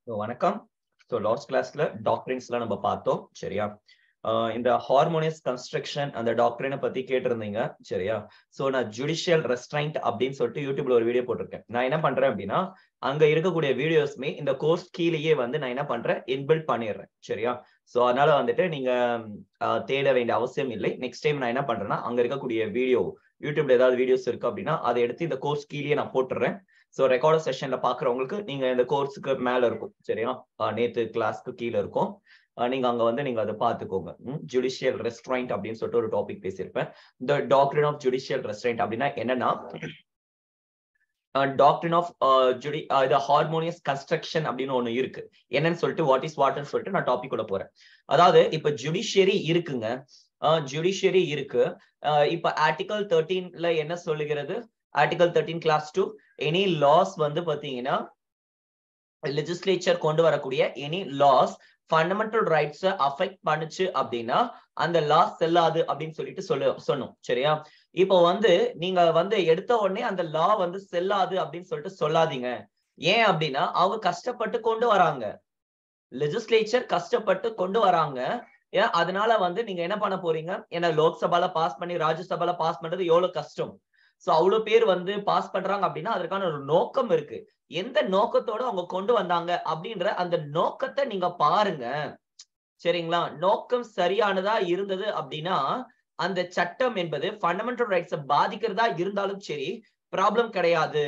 வணக்கம். லாஸ்ட் கிளாஸ்ல டாக்டரின்ஸ்லாம் நம்ம பார்த்தோம். சரியா? இந்த ஹார்மோனியஸ் கன்ஸ்ட்ரக்ஷன் அந்த டாக்டரினை பத்தி கேட்டிருந்தீங்க. சரியா? நான் ஜுடிஷியல் ரெஸ்ட்ரைண்ட் அப்படின்னு சொல்லிட்டு யூடியூப்ல ஒரு வீடியோ போட்டிருக்கேன். நான் என்ன பண்றேன் அப்படின்னா, அங்க இருக்கக்கூடிய வீடியோஸ்மே இந்த கோர்ஸ் கீழேயே வந்து நான் என்ன பண்றேன், இன்பில்ட் பண்ணிடுறேன். சரியா? அதனால வந்துட்டு நீங்க தேட வேண்டிய அவசியம் இல்லை. நெக்ஸ்ட் டைம் நான் என்ன பண்றேன்னா, அங்க இருக்கக்கூடிய வீடியோ யூடியூப்ல ஏதாவது வீடியோஸ் இருக்கு அப்படின்னா அதை எடுத்து இந்த கோர்ஸ் கீழே நான் போட்டுறேன். ரெக்கார்டர் செஷன்ல பாக்குறவங்களுக்கு நீங்க இந்த கோர்ஸுக்கு மேல இருக்கும். சரியா? நேத்து கிளாஸ்க்கு கீழே இருக்கும். நீங்க அங்க வந்து நீங்க அதை பாத்துக்கோங்க. ஜுடிஷியல் ரெஸ்ட்ரைண்ட் அப்படின்னு சொல்லிட்டு ஒரு டாபிக் பேசியிருப்பேன். இந்த டாக்டரின் ஆஃப் ஜுடிஷியல் ரெஸ்ட்ரைண்ட் அப்படின்னா என்னன்னா, டாக்டரின் ஆஃப் இது ஹார்மோனியஸ் கன்ஸ்ட்ரக்ஷன் அப்படின்னு ஒண்ணு இருக்கு. என்னன்னு சொல்லிட்டு வாட்னு சொல்லிட்டு நான் டாபிக் கூட போறேன். அதாவது இப்ப ஜுடிஷியரி இருக்குங்க. ஜுடிஷியரி இருக்கு. இப்ப ஆர்டிகல் 13ல என்ன சொல்லுகிறது? ஆர்டிகல் 13 கிளாஸ் 2 எனி லாஸ் வந்து பாத்தீங்கன்னா லெஜிஸ்லேச்சர் கொண்டு வரக்கூடிய any laws fundamental rights affect பண்ணுச்சு அப்படின்னா அந்த லாஸ் செல்லாது அப்படின்னு சொல்லிட்டு சொன்னோம். சரியா? இப்போ வந்து நீங்க வந்து எடுத்த உடனே அந்த லா வந்து செல்லாது அப்படின்னு சொல்லிட்டு சொல்லாதீங்க. ஏன் அப்படின்னா அவங்க கஷ்டப்பட்டு கொண்டு வராங்க. லெஜிஸ்லேச்சர் கஷ்டப்பட்டு கொண்டு வராங்க. அதனால வந்து நீங்க என்ன பண்ண போறீங்க? ஏன்னா லோக்சபால பாஸ் பண்ணி ராஜ்யசபால பாஸ் பண்றது எவ்வளவு கஷ்டம். அவ்வளவு பேர் வந்து பாஸ் பண்றாங்க அப்படின்னா அதற்கான ஒரு நோக்கம் இருக்கு. எந்த நோக்கத்தோட அவங்க கொண்டு வந்தாங்க அப்படின்ற அந்த நோக்கத்தை நீங்க பாருங்க. சரிங்களா? நோக்கம் சரியானதா இருந்தது அப்படின்னா அந்த சட்டம் என்பது ஃபண்டமெண்டல் ரைட்ஸ் பாதிக்கிறதா இருந்தாலும் சரி ப்ராப்ளம் கிடையாது.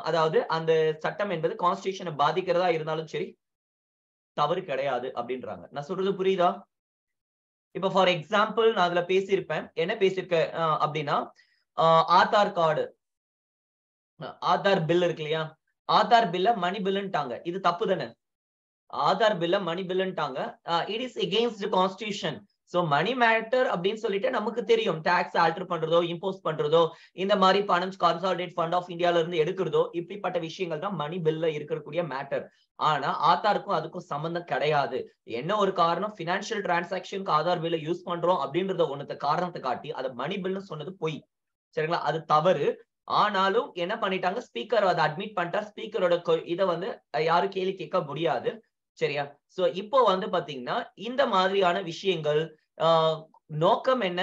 அதாவது அந்த சட்டம் என்பது கான்ஸ்டிடியூஷனை பாதிக்கிறதா இருந்தாலும் சரி தவறு கிடையாது அப்படின்றாங்க. நான் சொல்றது புரியுதா? இப்ப ஃபார் எக்ஸாம்பிள் நான் அதுல பேசியிருப்பேன். என்ன பேசியிருக்கேன் அப்படின்னா, ஆதார் கார்டு, ஆதார் பில் இருக்கு இல்லையா? ஆதார் பில்ல மணி பில்லுன்ட்டாங்க. இது தப்பு தானே? ஆதார் பில்ல மணி பில்லுன்ட்டாங்க. It is against constitution. Money matter அப்படின்னு சொல்லிட்டு நமக்கு தெரியும். டாக்ஸ் ஆல்டர் பண்றதோ, இம்போஸ் பண்றதோ, இந்த மாதிரி பணம் கான்சாலிடேட் ஃபண்ட் ஆஃப் இந்தியால இருந்து எடுக்கிறதோ, இப்படிப்பட்ட விஷயங்கள் தான் மணி பில்ல இருக்கக்கூடிய மேட்டர். ஆனா ஆதாருக்கும் அதுக்கும் சம்பந்தம் கிடையாது. என்ன ஒரு காரணம்? பினான்சியல் டிரான்சாக்ஷனுக்கு ஆதார் பில்ல யூஸ் பண்றோம் அப்படின்றத ஒன்னத்தை காரணத்தை காட்டி அதை மணி பில்னு சொன்னது பொய். சரிங்களா? அது தவறு. ஆனாலும் என்ன பண்ணிட்டாங்க? ஸ்பீக்கர் அதை அட்மிட் பண்ணிட்டா. ஸ்பீக்கரோட இதை வந்து யாரும் கேள்வி கேட்க முடியாது. சரியா? இப்போ வந்து பாத்தீங்கன்னா இந்த மாதிரியான விஷயங்கள் நோக்கம் என்ன?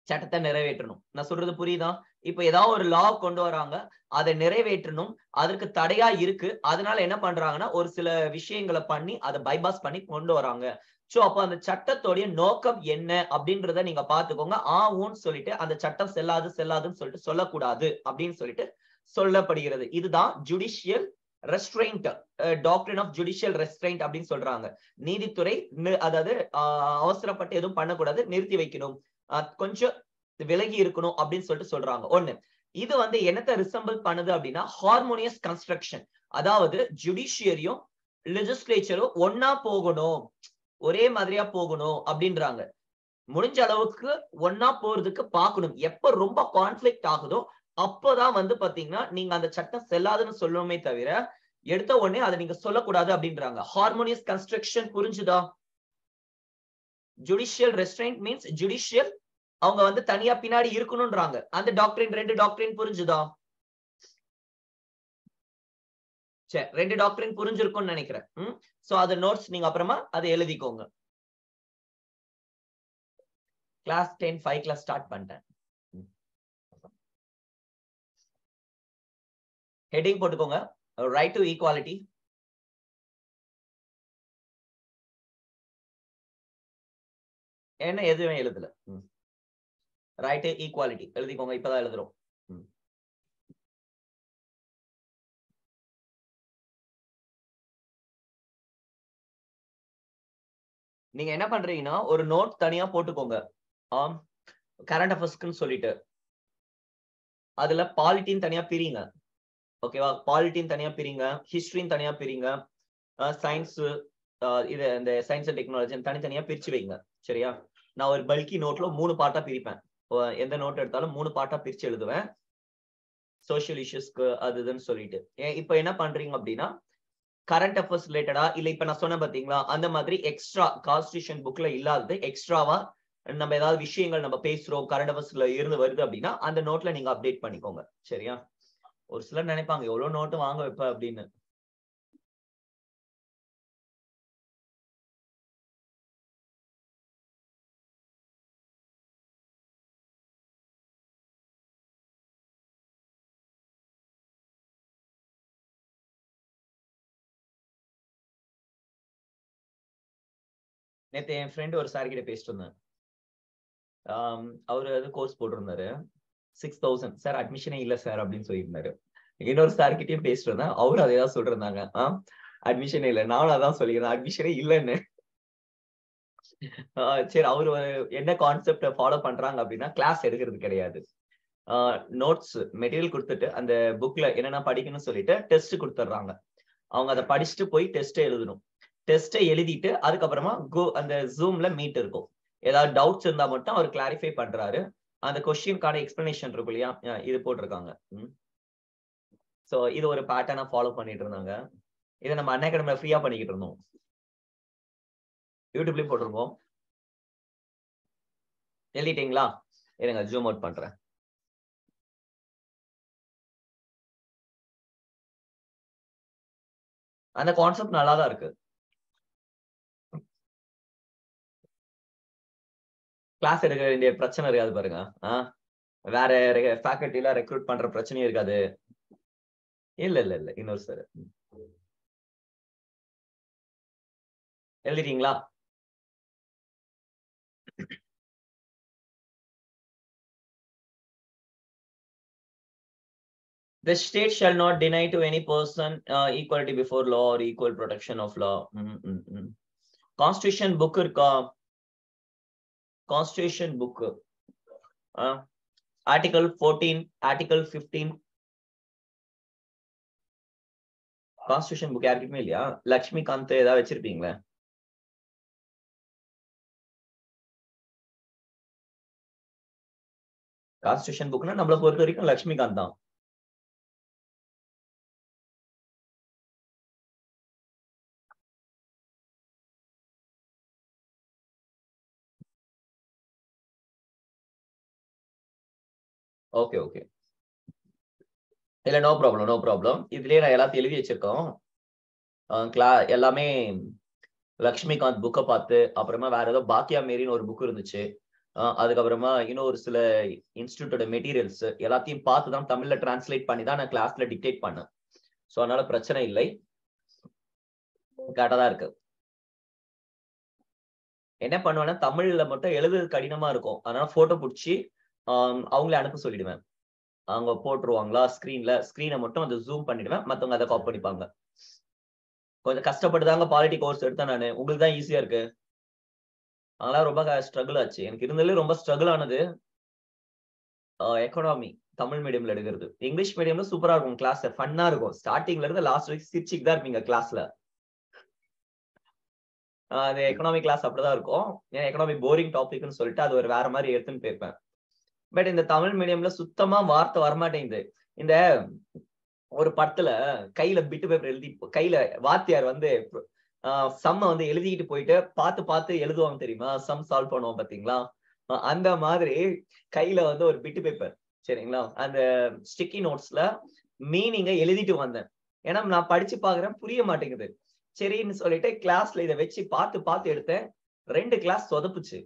சட்டத்தை நிறைவேற்றணும். நான் சொல்றது புரியுதா? இப்ப ஏதாவது ஒரு லா கொண்டு வராங்க, அதை நிறைவேற்றணும். அதற்கு தடையா இருக்கு. அதனால என்ன பண்றாங்கன்னா ஒரு சில விஷயங்களை பண்ணி அதை பைபாஸ் பண்ணி கொண்டு வராங்க. அப்ப அந்த சட்டத்தோடைய நோக்கம் என்ன அப்படின்றத நீங்க பாத்துக்கோங்க. ஊன்னு சொல்லிட்டு அந்த சட்டம் செல்லாதுன்னு சொல்லிட்டு சொல்லக்கூடாது அப்படின்னு சொல்லிட்டு சொல்லப்படுகிறது. இதுதான் judicial restraint, doctrine of judicial restraint அப்படின்னு சொல்றாங்க. நீதித்துறை அதாவது அவசரப்பட்டு எதுவும் பண்ணக்கூடாது, நிறுத்தி வைக்கணும், கொஞ்சம் விலகி இருக்கணும் அப்படின்னு சொல்லிட்டு சொல்றாங்க. ஒண்ணு இது வந்து என்னத்தை ரிசம்பிள் பண்ணுது அப்படின்னா ஹார்மோனியஸ் கன்ஸ்ட்ரக்ஷன். அதாவது ஜுடிஷியரியும் லெஜிஸ்லேச்சரும் ஒன்னா போகணும், ஒரே மாதிரியா போகணும் அப்படின்றாங்க. முடிஞ்ச அளவுக்கு ஒன்னா போறதுக்கு பார்க்கணும். எப்ப ரொம்ப கான்ஃபிளிக்ட் ஆகுதோ அப்பதான் வந்து பாத்தீங்கன்னா நீங்க அந்த சட்டம் செல்லாதுன்னு சொல்லணுமே தவிர எடுத்த உடனே அதை நீங்க சொல்லக்கூடாது அப்படின்றாங்க. ஹார்மோனியஸ் கன்ஸ்ட்ரக்ஷன் புரிஞ்சுதா? ஜுடிஷியல் ரெஸ்ட்ரெயின்ட் மீன்ஸ் ஜுடிஷியல் அவங்க வந்து தனியா பின்னாடி இருக்கணும்ன்றாங்க. அந்த டாக்டரின் ரெண்டு டாக்டரின் புரிஞ்சுதா? சரி, ரெண்டு டாக்டரின் புரிஞ்சிருக்கும்னு நினைக்கிறேன். அது நோட்ஸ் நீங்க அப்புறமா அதை எழுதிக்கோங்க. கிளாஸ் 10 5 கிளாஸ் ஸ்டார்ட் பண்ணிட்டேன். ஹெட்டிங் போட்டுக்கோங்க, ரைட் டு ஈக்குவாலிட்டி. என்ன எதுவுமே எழுதல. ரைட் டு ஈக்குவாலிட்டி எழுதிக்கோங்க. இப்பதான் எழுதுறோம். நீங்க என்ன பண்றீங்கன்னா ஒரு நோட் தனியா போட்டுக்கோங்க. கரண்ட் அஃபேர்ஸ்க்குன்னு சொல்லிட்டு அதுல பாலிட்டின்னு தனியா பிரிங்க. ஓகேவா? பாலிட்டின்னு தனியா பிரிங்க, ஹிஸ்டரின்னு தனியா பிரிங்க, சயின்ஸ் இது இந்த சயின்ஸ் அண்ட் டெக்னாலஜி தனித்தனியா பிரிச்சு வைங்க. சரியா? நான் ஒரு பல்கி நோட்ல 3 பார்ட்டா பிரிப்பேன். எந்த நோட் எடுத்தாலும் 3 பார்ட்டா பிரிச்சு எழுதுவேன். சோசியல் இஷ்யூஸ்க்கு அதுன்னு சொல்லிட்டு இப்ப என்ன பண்றீங்க அப்படின்னா கரண்ட் அஃபேர்ஸ் ரிலேட்டடா இல்ல இப்ப நான் சொன்ன பாத்தீங்களா அந்த மாதிரி எக்ஸ்ட்ரா கான்ஸ்டிடியூஷன் புக்ல இல்லாதது எக்ஸ்ட்ராவா நம்ம ஏதாவது விஷயங்கள் நம்ம பேசுறோம் கரண்ட் அஃபேர்ஸ்ல இருந்து வருது அப்படின்னா அந்த நோட்ல நீங்க அப்டேட் பண்ணிக்கோங்க. சரியா? ஒரு சிலர் நினைப்பாங்க எவ்வளவு நோட்டு வாங்க வைப்ப அப்படின்னு. நேத்து என் ஃப்ரெண்ட் ஒரு சார் கிட்ட பேசிட்டு இருந்தேன். அவரு வந்து கோர்ஸ் போட்டிருந்தாரு. 6000 சார் அட்மிஷனே இல்ல சார் அப்படின்னு சொல்லியிருந்தாரு. இன்னொரு சார் கிட்டயும் பேசிட்டு இருந்தேன். அவரும் அதே தான் சொல்லிருந்தாங்க. அட்மிஷனே இல்ல. நானும் அதான் சொல்லிக்கிறேன், அட்மிஷனே இல்லன்னு. சரி, அவரு என்ன கான்செப்ட ஃபாலோ பண்றாங்க அப்படின்னா, கிளாஸ் எடுக்கிறது கிடையாது. நோட்ஸ் மெட்டீரியல் கொடுத்துட்டு அந்த புக்ல என்னென்ன படிக்கணும்னு சொல்லிட்டு டெஸ்ட் கொடுத்துட்றாங்க. அவங்க அதை படிச்சுட்டு போய் டெஸ்ட் எழுதணும். டெஸ்ட்டை எழுதிட்டு அதுக்கப்புறமா அந்த ஜூம்ல மீட் இருக்கும். ஏதாவது டவுட்ஸ் இருந்தா மட்டும் அவர் கிளாரிஃபை பண்றாரு. அந்த கொஸ்டினுக்கான எக்ஸ்பிளனேஷன் இருக்கும் இல்லையா, இது போட்டிருக்காங்க. சோ இது ஒரு பேட்டர்னா ஃபாலோ பண்ணிட்டு இருந்தாங்க. இதை நம்ம அன்அகாடமில ஃப்ரீயா பண்ணிக்கிட்டு இருந்தோம். யூடியூப்லயும் போட்டிருக்கோம். எழுதிட்டீங்களா? இருங்க ஜூம் அவுட் பண்றேன். அந்த கான்செப்ட் நல்லா தான் இருக்கு. கிளாஸ் எடுக்க வேண்டிய பிரச்சனை இருக்காது பாருங்க. வேற ஃபேக்கல்ட்டில ரெக்ரூட் பண்ற பிரச்சனையும் இருக்காது. இல்ல இல்ல இல்ல இன்னொரு sir எழுதிட்டீங்களா? The state shall not deny to any person equality before law or equal protection of law. Constitution book இருக்கா? Constitution book article 14, article 15. Constitution book யாருக்குமே இல்லையா? லட்சுமிகாந்த் ஏதாவது வச்சிருப்பீங்களா? கான்ஸ்டிடியூஷன் புக்னா நம்மளை பொறுத்த வரைக்கும் லட்சுமிகாந்த் தான். ஓகே ஓகே, இல்ல நோ ப்ராப்ளம் நோ ப்ராப்ளம். இதுலயே நான் எல்லாத்தையும் எழுதி வச்சிருக்கோம். எல்லாமே லட்சுமிகாந்த் புக்கை பார்த்து, அப்புறமா வேற ஏதோ பாக்கியா மேரின்னு ஒரு புக் இருந்துச்சு, அதுக்கப்புறமா இன்னும் ஒரு சில இன்ஸ்டிடியூட்டோட மெட்டீரியல்ஸ் எல்லாத்தையும் பார்த்து தான் தமிழ்ல டிரான்ஸ்லேட் பண்ணி தான் நான் கிளாஸ்ல டிக்டேட் பண்ணேன். ஸோ அதனால பிரச்சனை இல்லை, கரெக்டா தான் இருக்கு. என்ன பண்ணுவேன்னா, தமிழ்ல மட்டும் எழுதுறது கடினமா இருக்கும், அதனால போட்டோ பிடிச்சி அவங்களே அனுப்ப சொல்லிடுவேன். அவங்க போட்டுருவாங்களா ஸ்கிரீனை மட்டும் அதை ஜூம் பண்ணிடுவேன், மத்தவங்க அதை காப்பி பண்ணிப்பாங்க. கொஞ்சம் கஷ்டப்பட்டு தாங்க பாலிட்டி கோர்ஸ் எடுத்தேன் நானு. உங்களுக்கு தான் ஈஸியா இருக்கு. அதெல்லாம் ரொம்ப ஸ்ட்ரகிள் ஆச்சு. எனக்கு இருந்ததுல ரொம்ப ஸ்ட்ரகிள் ஆனது எக்கனாமி தமிழ் மீடியம்ல எடுக்கிறது. இங்கிலீஷ் மீடியம்ல சூப்பரா இருக்கும், கிளாஸ் ஃபன்னா இருக்கும். ஸ்டார்டிங்ல இருந்து லாஸ்ட் வரைக்கும் சிரிச்சுக்கு தான் இருப்பீங்க கிளாஸ்ல. அது எக்கனாமிக் கிளாஸ் அப்படிதான் இருக்கும். ஏன்னா எக்கனாமி போரிங் டாபிக்னு சொல்லிட்டு அது ஒரு வேற மாதிரி எடுத்துன்னு போயிருப்பேன். பட் இந்த தமிழ் மீடியம்ல சுத்தமா வார்த்தை வரமாட்டேங்குது. இந்த ஒரு படத்துல கையில பிட்டு பேப்பர் எழுதி, கையில வாத்தியார் வந்து சம்ம வந்து எழுதிட்டு போயிட்டு பார்த்து பார்த்து எழுதுவாங்க தெரியுமா, சம் சால்வ் பண்ணுவோம் பாத்தீங்களா, அந்த மாதிரி கையில வந்து ஒரு பிட்டு பேப்பர், சரிங்களா, அந்த ஸ்டிக்கி நோட்ஸ்ல மீனிங்க எழுதிட்டு வந்தேன். ஏன்னா நான் படிச்சு பாக்குறேன், புரிய மாட்டேங்குது. சரின்னு சொல்லிட்டு கிளாஸ்ல இதை வச்சு பார்த்து பார்த்து எடுத்தேன். 2 கிளாஸ் சொதப்புச்சு.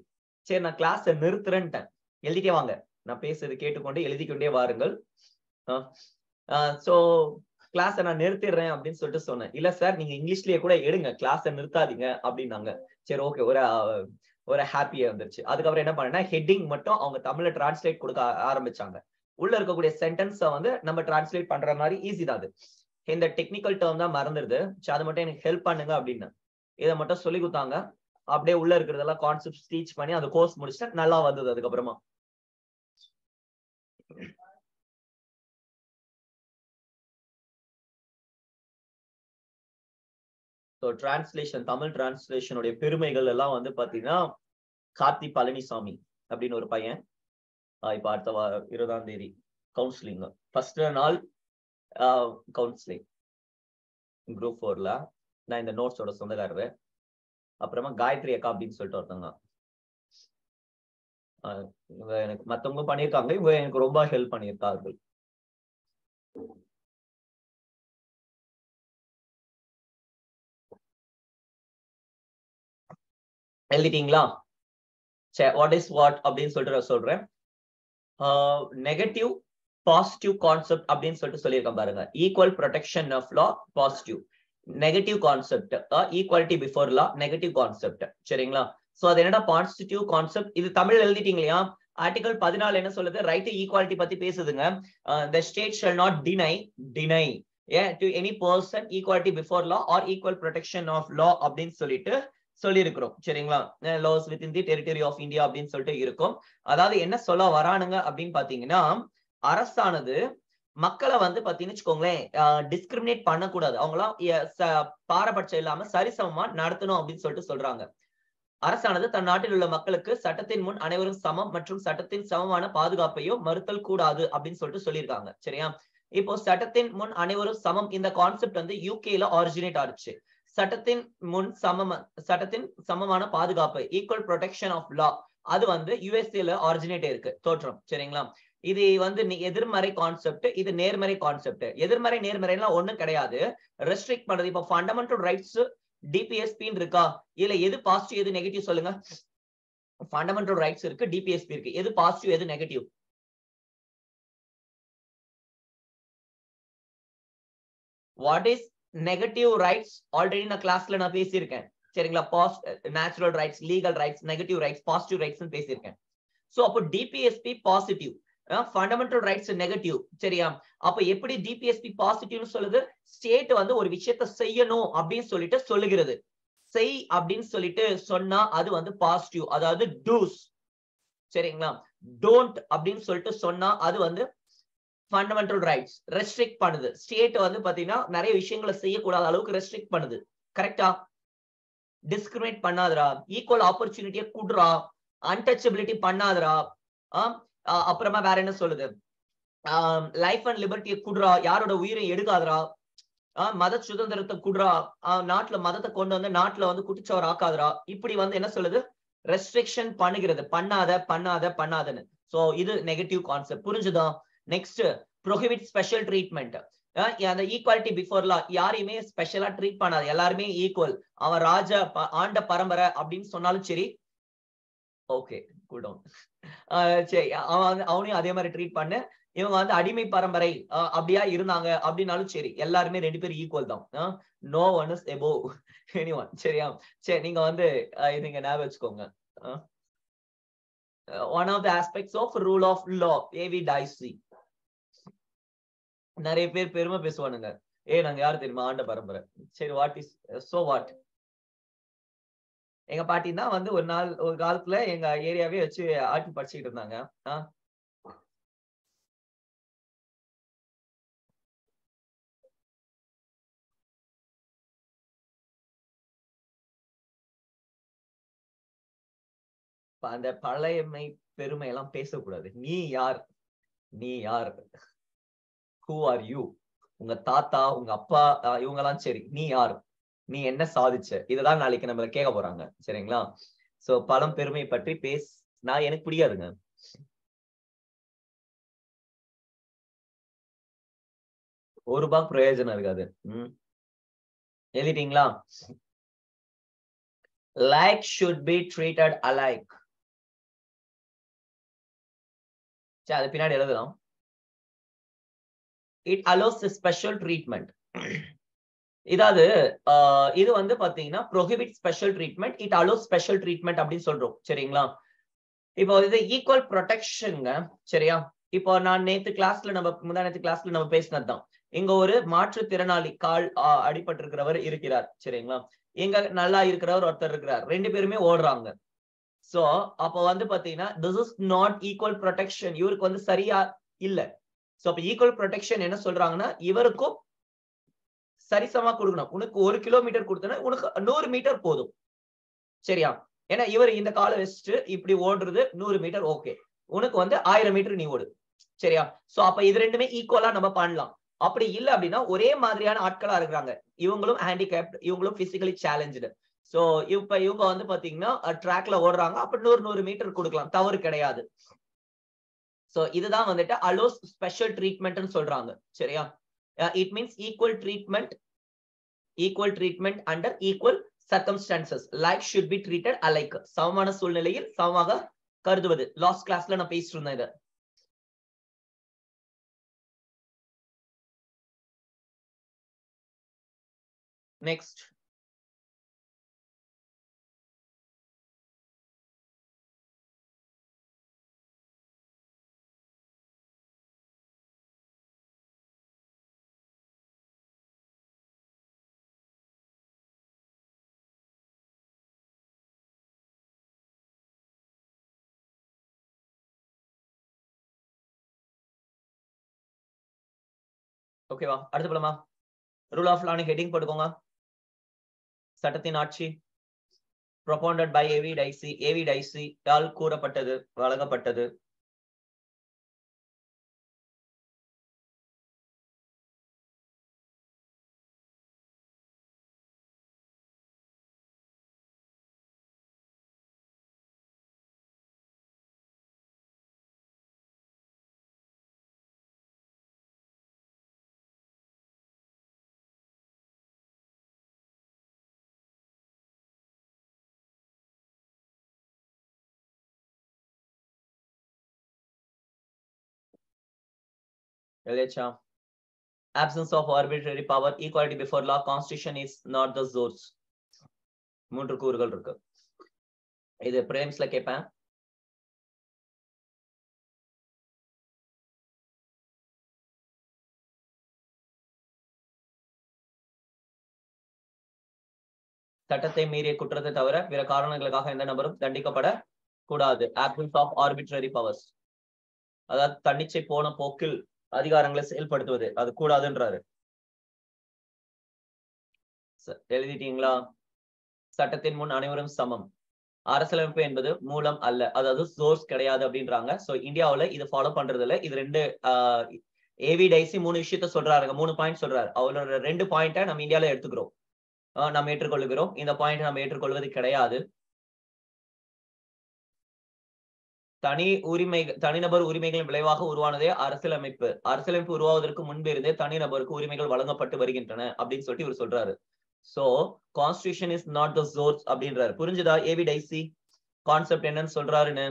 சரி நான் கிளாஸை நிறுத்துறேன்ட்டேன். எழுதிட்டே வாங்க, நான் பேசுறது கேட்டுக்கொண்டே எழுதிக்கொண்டே வாருங்கள். சோ கிளாஸை நான் நிறுத்திடுறேன் அப்படின்னு சொல்லிட்டு சொன்னேன். இல்ல சார் நீங்க இங்கிலீஷ்லயே கூட எடுங்க, கிளாஸை நிறுத்தாதீங்க அப்படின்னாங்க. சரி ஓகே, ஒரு ஹாப்பியா இருந்துச்சு. அதுக்கப்புறம் என்ன பண்ணேன்னா, ஹெட்டிங் மட்டும் அவங்க தமிழ்ல டிரான்ஸ்லேட் கொடுக்க ஆரம்பிச்சாங்க. உள்ள இருக்கக்கூடிய சென்டென்ஸை வந்து நம்ம டிரான்ஸ்லேட் பண்ற மாதிரி ஈஸி தான் அது. இந்த டெக்னிக்கல் டேர்ம் தான் மறந்துடுது, அது மட்டும் எனக்கு ஹெல்ப் பண்ணுங்க அப்படின்னு இதை மட்டும் சொல்லி கொடுத்தாங்க. அப்படியே உள்ள இருக்கிறதெல்லாம் கான்செப்ட் டீச் பண்ணி அந்த கோர்ஸ் முடிச்சுட்டு நல்லா வந்தது. அதுக்கப்புறமா டிரான்ஸ்லேஷன், தமிழ் டிரான்ஸ்லேஷனுடைய பெருமைகள் எல்லாம் வந்து பாத்தீங்கன்னா, கார்த்தி பழனிசாமி அப்படின்னு ஒரு பையன் இப்ப அடுத்த 20ஆம் தேதி கவுன்சிலிங், ஃபர்ஸ்ட் நாள் கவுன்சிலிங் குரூப் 4ல. நான் இந்த நோட்ஸோட சொந்தக்காரரு. அப்புறமா காயத்ரி அக்கா அப்படின்னு சொல்லிட்டு ஒருத்தவங்க, இவங்க எனக்கு மத்தவங்க பண்ணியிருக்காங்க, இவங்க எனக்கு ரொம்ப ஹெல்ப் பண்ணியிருக்கார்கள். எழுதிட்டீங்களா? வாட் இஸ் வாட் அப்படின்னு சொல்லிட்டு நான் சொல்றேன். நெகட்டிவ் பாசிட்டிவ் கான்செப்ட் அப்படின்னு சொல்லிட்டு சொல்லியிருக்கேன் பாருங்க. Equal protection of law positive. Negative concept. Equality before law negative concept. சரிங்களா? சோ அது என்னடா பாசிட்டிவ் கான்செப்ட். இது தமிழ் எழுதிட்டீங்க இல்லையா? ஆர்டிகல் 14 என்ன சொல்லுது? ரைட் டு ஈக்குவாலிட்டி பத்தி பேசுதுங்க. the state shall not deny to any person equality before law or equal protection of law அப்படின்னு சொல்லி இருக்கிறோம். சரிங்களா? laws within the territory of India அப்படின்னு சொல்லிட்டு இருக்கும். அதாவது என்ன சொல்ல வரானுங்க அப்படின்னு பாத்தீங்கன்னா, அரசானது மக்களை வந்து பாத்தீங்கன்னு வச்சுக்கோங்களேன், டிஸ்கிரிமினேட் பண்ணக்கூடாது, அவங்களாம் பாரபட்சம் இல்லாம சரிசமமா நடத்தணும் அப்படின்னு சொல்லிட்டு சொல்றாங்க. அரசானது தன் நாட்டில் உள்ள மக்களுக்கு சட்டத்தின் முன் அனைவரும் சமம் மற்றும் சட்டத்தின் சமமான பாதுகாப்பையோ மறுத்தல் கூடாது அப்படின்னு சொல்லிட்டு சொல்லியிருக்காங்க. சரியா? இப்போ சட்டத்தின் முன் அனைவரும் சமம் இந்த கான்செப்ட் வந்து யூகேல ஆரிஜினேட் ஆச்சு. சட்டத்தின் சமமான பாதுகாப்பு, ஈக்குவல் ப்ரொடெக்ஷன் ஆஃப் லா, அது வந்து யுஎஸ்ஏல ஆரிஜினேட் இருக்கு தோற்றம். சரிங்களா? இது வந்து எதிர்மறை கான்செப்ட், இது நேர்மறை கான்செப்ட். எதிர்மறை நேர்மறைலாம் ஒண்ணும் கிடையாது, ரெஸ்ட்ரிக்ட் பண்றது. இப்போ ஃபண்டமெண்டல் ரைட்ஸ் டிபிஎஸ்பின்னு இருக்கா, இதுல எது பாசிட்டிவ் எது நெகட்டிவ் சொல்லுங்க? ஃபண்டமெண்டல் ரைட்ஸ் இருக்கு, டிபிஎஸ்பி இருக்கு, எது பாசிட்டிவ் எது negative? What is negative rights? Already நான் கிளாஸ்ல நான் பேசியிருக்கேன். சரிங்களா? Natural rights, legal rights, negative rights, positive rights பேசியிருக்கேன். சோ அப்போ DPSP positive, fundamental rights negative. சரியா? அப்ப எப்படி டிபிஎஸ்பி பாசிட்டிவ்னு சொல்லுது? ஸ்டேட் வந்து ஒரு விஷயத்தை செய்யணும் அப்படின்னு சொல்லிட்டு சொல்லுகிறது. செய் அப்படின்னு சொல்லிட்டு சொன்னா அது வந்து பாசிட்டிவ், அதாவது டூஸ். சரிங்களா? டோன்ட் அப்படின்னு சொல்லிட்டு சொன்னா அது வந்து ஃபண்டமெண்டல் ரைட்ஸ், ரெஸ்ட்ரிக்ட் பண்ணுது. ஸ்டேட் வந்து பாத்தீங்கன்னா நிறைய விஷயங்களை செய்யக்கூடாத அளவுக்கு ரெஸ்ட்ரிக்ட் பண்ணுது. கரெக்டா? டிஸ்கிரிமினேட் பண்ணாதரா, ஈக்குவல் ஆப்பர்ச்சுனிட்டியை குடுறா, அன்டச்சபிலிட்டி பண்ணாதரா, அப்புறமா வேற என்ன சொல்லுது? லைஃப் அண்ட் லிபர்ட்டியை குடுறா, யாரோட உயிரை எடுக்காதரா, மத சுதந்திரத்தை குடுறா, நாட்டுல மதத்தை கொண்டு வந்து நாட்டுல வந்து குட்டிச்சவர் ஆக்காதரா. இப்படி வந்து என்ன சொல்லுது? ரெஸ்ட்ரிக்ஷன் பண்ணுகிறது, பண்ணாதன்னு. சோ இது நெகட்டிவ் கான்செப்ட். புரிஞ்சுதா? Next, prohibit special treatment. அந்த ஈக்குவாலிட்டி பிஃபோர் லா, யாரையுமே ஸ்பெஷலா ட்ரீட் பண்ணாது, எல்லாருமே ஈக்குவல். அவன் ராஜா ஆண்ட பரம்பரை அப்படின்னு சொன்னாலும் சரி, ஓகே கூல் டவுன், சரி அவனையும் அதே மாதிரி ட்ரீட் பண்ணு. இவங்க வந்து அடிமை பரம்பரை அப்படியா இருந்தாங்க அப்படின்னாலும் சரி, எல்லாருமே 2 பேரும் ஈக்குவல் தான். No one is above anyone. சரியா? சரி, நீங்க வந்து நீங்க ஞாபகம் வச்சுக்கோங்க. One of the aspects of rule of law, A V Dicey. நிறைய பேர் பெருமை பேசுவானுங்க, நாங்க யாரு தெரியுமா? ஆண்ட பரம்பரை. சரி, வாட் இஸ் சோ வாட்? எங்க பாட்டி தான் வந்து ஒரு காலத்துல எங்க ஏரியாவே வச்சு ஆட்டி படிச்சுக்கிட்டு இருந்தாங்க. அந்த பழையமை பெருமை எல்லாம் பேசக்கூடாது. நீ யார்? Who are you? உங்க தாத்தா, உங்க அப்பா, இவங்க எல்லாம் சரி, நீ யார்? நீ என்ன சாதிச்ச? இததான் நாளைக்கு நம்மள கேட்க போறாங்க. சரிங்களா? சோ பழம் பெருமை பற்றி நான் எனக்கு பிடிக்காதுங்க. ஒரு ரூபாய் பிரயோஜனம் இருக்காது. எழுதிட்டீங்களா? Like should be treated alike. சரி, அது பின்னாடி எழுதலாம். It allows a special treatment. இதாவது இது வந்து பாத்தீங்கன்னா prohibit special treatment, it allows special treatment அப்படின்னு சொல்றோம். சரிங்களா? இப்போ இது ஈக்குவல் ப்ரொடெக்ஷன்ங்க. சரியா? இப்போ நான் முந்தானேத்து கிளாஸ்ல நம்ம பேசினதுதான். இங்க ஒரு மாற்றுத்திறனாளி, கால் அடிபட்டு இருக்கிறவர் இருக்கிறார். சரிங்களா? இங்க நல்லா இருக்கிறவர் ஒருத்தர் இருக்கிறார், 2 பேருமே ஓடுறாங்க. சோ அப்ப வந்து பாத்தீங்கன்னா this is not equal protection. இவருக்கு வந்து சரியா இல்ல. சோ அப்ப ஈக்குவல் ப்ரொடெக்ஷன் என்ன சொல்றாங்கன்னா, இவருக்கும் சரிசமா கொடுக்கணும். உனக்கு 1 கிலோமீட்டர் கொடுத்தனா உனக்கு 100 மீட்டர் போதும். சரியா? ஏன்னா இவர் இந்த காலை வச்சுட்டு இப்படி ஓடுறது 100 மீட்டர் ஓகே, உனக்கு வந்து 1000 மீட்டர் நீ ஓடு. சரியா? சோ அப்ப இது ரெண்டுமே ஈக்குவலா நம்ம பண்ணலாம். அப்படி இல்ல அப்படின்னா ஒரே மாதிரியான ஆட்களா இருக்கிறாங்க, இவங்களும் ஹேண்டிகேப்ட், இவங்களும் பிசிக்கலி சேலஞ்சு. சோ இப்ப இவங்க வந்து பாத்தீங்கன்னா ட்ராக்ல ஓடுறாங்க, அப்ப 100 மீட்டர் கொடுக்கலாம், தவறு கிடையாது. சோ இதுதான் வந்துட்டு அலோஸ் ஸ்பெஷல் ட்ரீட்மெண்ட்னு சொல்றாங்க. சரியா? It means equal treatment under equal circumstances. Like should be treated alike. சமமான சூழ்நிலையில் சமமாக கருதுவது. லாஸ்ட் கிளாஸ்ல நான் பேசிட்டு இருந்தேன் இத. நெக்ஸ்ட் ஓகேவா? அடுத்து போலாமா? ரூல் ஆஃப் லான்னு ஹெட்டிங் போட்டுக்கோங்க. சட்டத்தின் ஆட்சி propounded by ஏவி டைசி யால் கூறப்பட்டது, வழங்கப்பட்டது. எழுதியாச்சா? absence of arbitrary power, equality before law, constitution is not the source. 3 கூறுகள் இருக்கு. இது பிரேம்ஸ்ல கேட்பேன். சட்டத்தை மீறிய குற்றத்தை தவிர பிற காரணங்களுக்காக எந்த நபரும் தண்டிக்கப்பட கூடாது. absence of arbitrary powers, அதாவது தன்னிச்சை போன போக்கில் அதிகாரங்களை செயல்படுத்துவது, அது கூடாதுன்றாரு. எழுதிட்டீங்களா? சட்டத்தின் முன் அனைவரும் சமம். அரசியலமைப்பு என்பது மூலம் அல்ல, அதாவது சோர்ஸ் கிடையாது அப்படின்றாங்க. சோ இந்தியாவுல இது ஃபாலோ பண்றது இல்ல. இது 2 ஏவி டைசி 3 விஷயத்த சொல்றாருங்க, 3 பாயிண்ட் சொல்றாரு. அவரோட 2 பாயிண்ட நம்ம இந்தியால எடுத்துக்கிறோம், நம்ம ஏற்றுக்கொள்கிறோம். இந்த பாயிண்ட் நம்ம ஏற்றுக்கொள்வது கிடையாது. தனிநபர் உரிமைகளின் விளைவாக உருவானதே அரசியலமைப்பு. அரசியலமைப்பு உருவாவதற்கு முன்பு இருந்தே தனிநபருக்கு உரிமைகள் வழங்கப்பட்டு வருகின்றன அப்படின்னு சொல்லிட்டு இவர் சொல்றாரு. So constitution is not the source அப்படின்றாரு. புரிஞ்சுதா ஏவி டைசி கான்செப்ட் என்னன்னு சொல்றாருன்னு?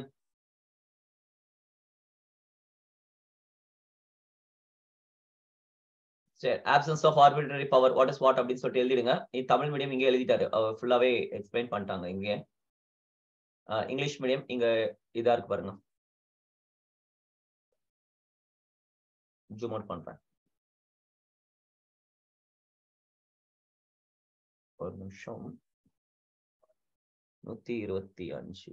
சரி, absence of arbitrary power, what is what அப்படின்னு சொல்லிட்டு எழுதிடுங்க. தமிழ் மீடியம் இங்கே எழுதிட்டாரு, அவர் ஃபுல்லாவே எக்ஸ்பிளைன் பண்ணிட்டாங்க. இங்கே இங்கிலீஷ் மீடியம் இங்க இதா இருக்கு பாருங்க. ஜூம் அவுட் பண்றேன் ஒரு நிமிஷம். 125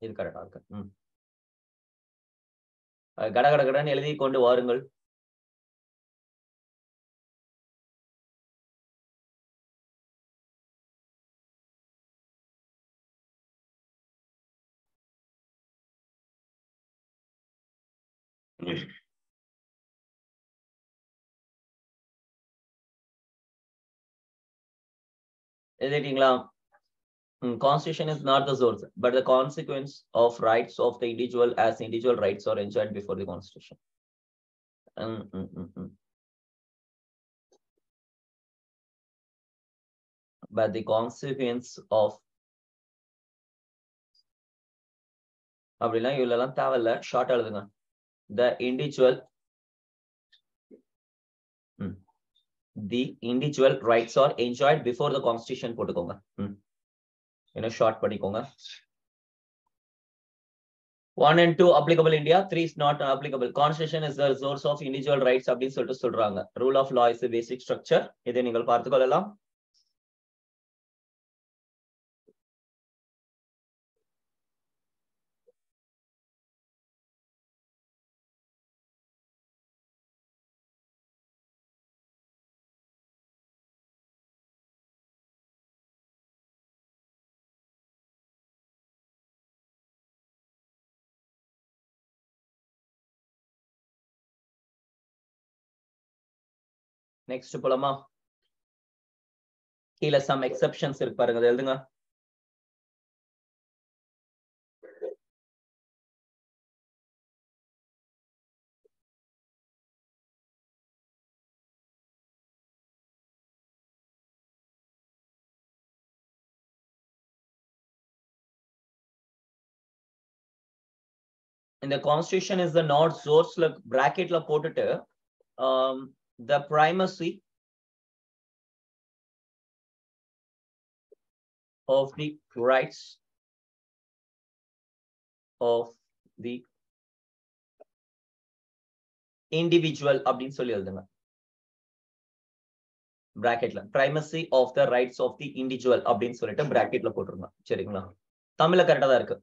இது கரெக்டா இருக்கு. கடகடகடன் எழுதி கொண்டு வாருங்கள். எழுதிட்டீங்களா? Constitution is not the source, but the consequence of rights of the individual as individual rights are enjoyed before the Constitution. But the consequence of அப்படிலாம் இவ்வளவு தேவையில்ல, ஷார்ட் எழுதுங்க. The individual rights are enjoyed before the Constitution போட்டுக்கோங்க. Short பண்ணிக்கோங்க. 1 and 2 applicable India, 3 is not applicable. Constitution is the source of individual rights அப்படின்னு சொல்லிட்டு சொல்றாங்க. Rule of law is the basic structure. இதை நீங்கள் பார்த்துக் கொள்ளலாம். நெக்ஸ்ட் போலாமா? கீழே சம் எக்ஸெப்ஷன்ஸ் இருக்கு பாருங்க, அதை எழுதுங்க. இந்த கான்ஸ்டிடியூஷன் இஸ் த நாட் சோர்ஸ்ல பிராக்கெட்ல போட்டுட்டு the primacy of the rights of the individual அப்படின்னு சொல்லி எழுதுங்க. பிராக்கெட்ல primacy of the rights of the individual அப்படின்னு சொல்லிட்டு பிராக்கெட்ல போட்டுருங்க. சரிங்களா? தமிழ்ல கரெக்டா தான் இருக்கு.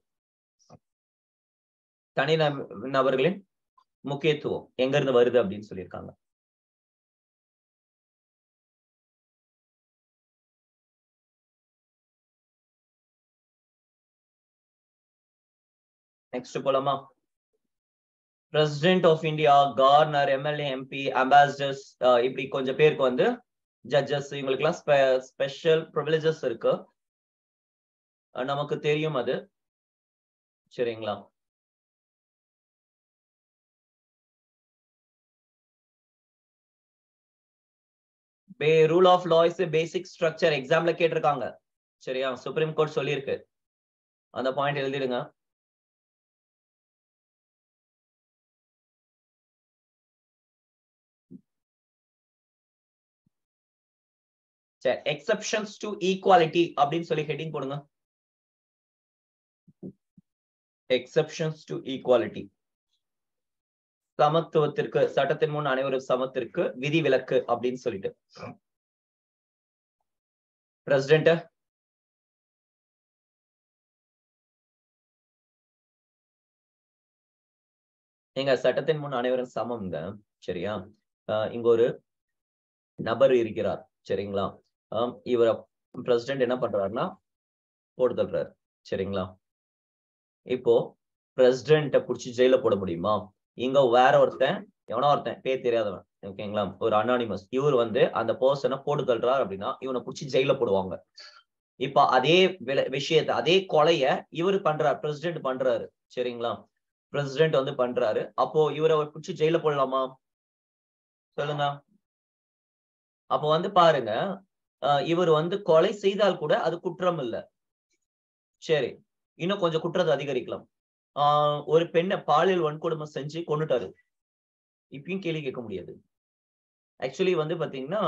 தனி நபர்களின் முக்கியத்துவம் எங்க இருந்து வருது அப்படின்னு சொல்லியிருக்காங்க. நெக்ஸ்ட் போலாமா? President of India, governor, MLA, MP, ambassadors, இப்படி கொஞ்சம் பேருக்கு வந்து ஜட்ஜஸ் இவங்களுக்கு எல்லாம் ஸ்பெஷல் ப்ரிவிலேஜஸ் இருக்கு. நமக்கு தெரியும் அது. சரிங்களா? Rule of law is basic structure எக்ஸாம்ல கேட்டிருக்காங்க. சரியா? சுப்ரீம் கோர்ட் சொல்லியிருக்கு. அந்த பாயிண்ட் எழுதிடுங்க. எக்ஸெப்ஷன்ஸ் டு ஈக்குவாலிட்டி அப்படின்னு சொல்லி ஹெட்டிங் போடுங்க. எக்ஸெப்ஷன்ஸ் டு ஈக்குவாலிட்டி, சமத்துவத்திற்கு, சட்டத்தின் முன் அனைவரும் சமத்திற்கு விதிவிலக்கு அப்படின்னு சொல்லிட்டு. பிரசிடென்ட் எங்க சட்டத்தின் முன் அனைவரும் சமம்ங்க. சரியா? இங்க ஒரு நபர் இருக்கிறார். சரிங்களா? இவர பிரசிடென்ட் என்ன பண்றாருன்னா போட்டு தள்ளுறாரு. சரிங்களா? இப்போ பிரசிடென்ட்ட புடிச்சு ஜெயில போட முடியுமா? இங்க வேற ஒருத்தன், எவனோ ஒருத்தன் பேர் தெரியாதவன், ஓகேங்களா, ஒரு அனானிமஸ், இவர் வந்து அந்த பர்சனை போட்டு தள்ளுறாரு அப்படின்னா இவனை புடிச்சு ஜெயில போடுவாங்க. இப்ப அதே விஷயத்த, அதே கொலைய இவர் பண்றாரு, பிரசிடென்ட் பண்றாரு. சரிங்களா? பிரசிடென்ட் வந்து பண்றாரு. அப்போ இவரை புடிச்சு ஜெயில போடலாமா? சொல்லுங்க. அப்போ வந்து பாருங்க, இவர் வந்து கொலை செய்தால் கூட அது குற்றம் இல்ல. சரி, இன்னும் கொஞ்சம் குற்றத்தை அதிகரிக்கலாம். ஒரு பெண்ணை பாலியல் வன்கொடுமை செஞ்சு கொண்டுட்டாரு. இப்பயும் கேள்வி கேட்க முடியாது. ஆக்சுவலி வந்து பாத்தீங்கன்னா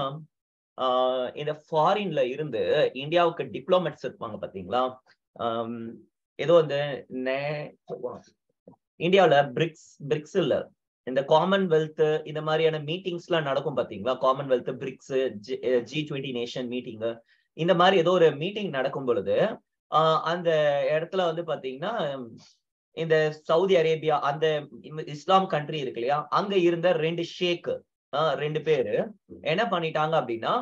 இந்த ஃபாரின்ல இருந்து இந்தியாவுக்கு டிப்ளோமேட்ஸ் இருப்பாங்க பாத்தீங்களா? ஏதோ இந்த இந்தியாவில பிரிக்ஸ் இல்ல, இந்த காமன்வெல்த் இந்த மாதிரியான மீட்டிங்ஸ் எல்லாம் நடக்கும் பாத்தீங்களா? Commonwealth, BRICS, G20 nation meeting, இந்த மாதிரி ஏதோ ஒரு மீட்டிங் நடக்கும் பொழுது அந்த இடத்துல வந்து பாத்தீங்கன்னா இந்த சவுதி அரேபியா, அந்த இஸ்லாம் கண்ட்ரி இருக்கு இல்லையா, அங்க இருந்த 2 ஷேக், 2 பேரு என்ன பண்ணிட்டாங்க அப்படின்னா,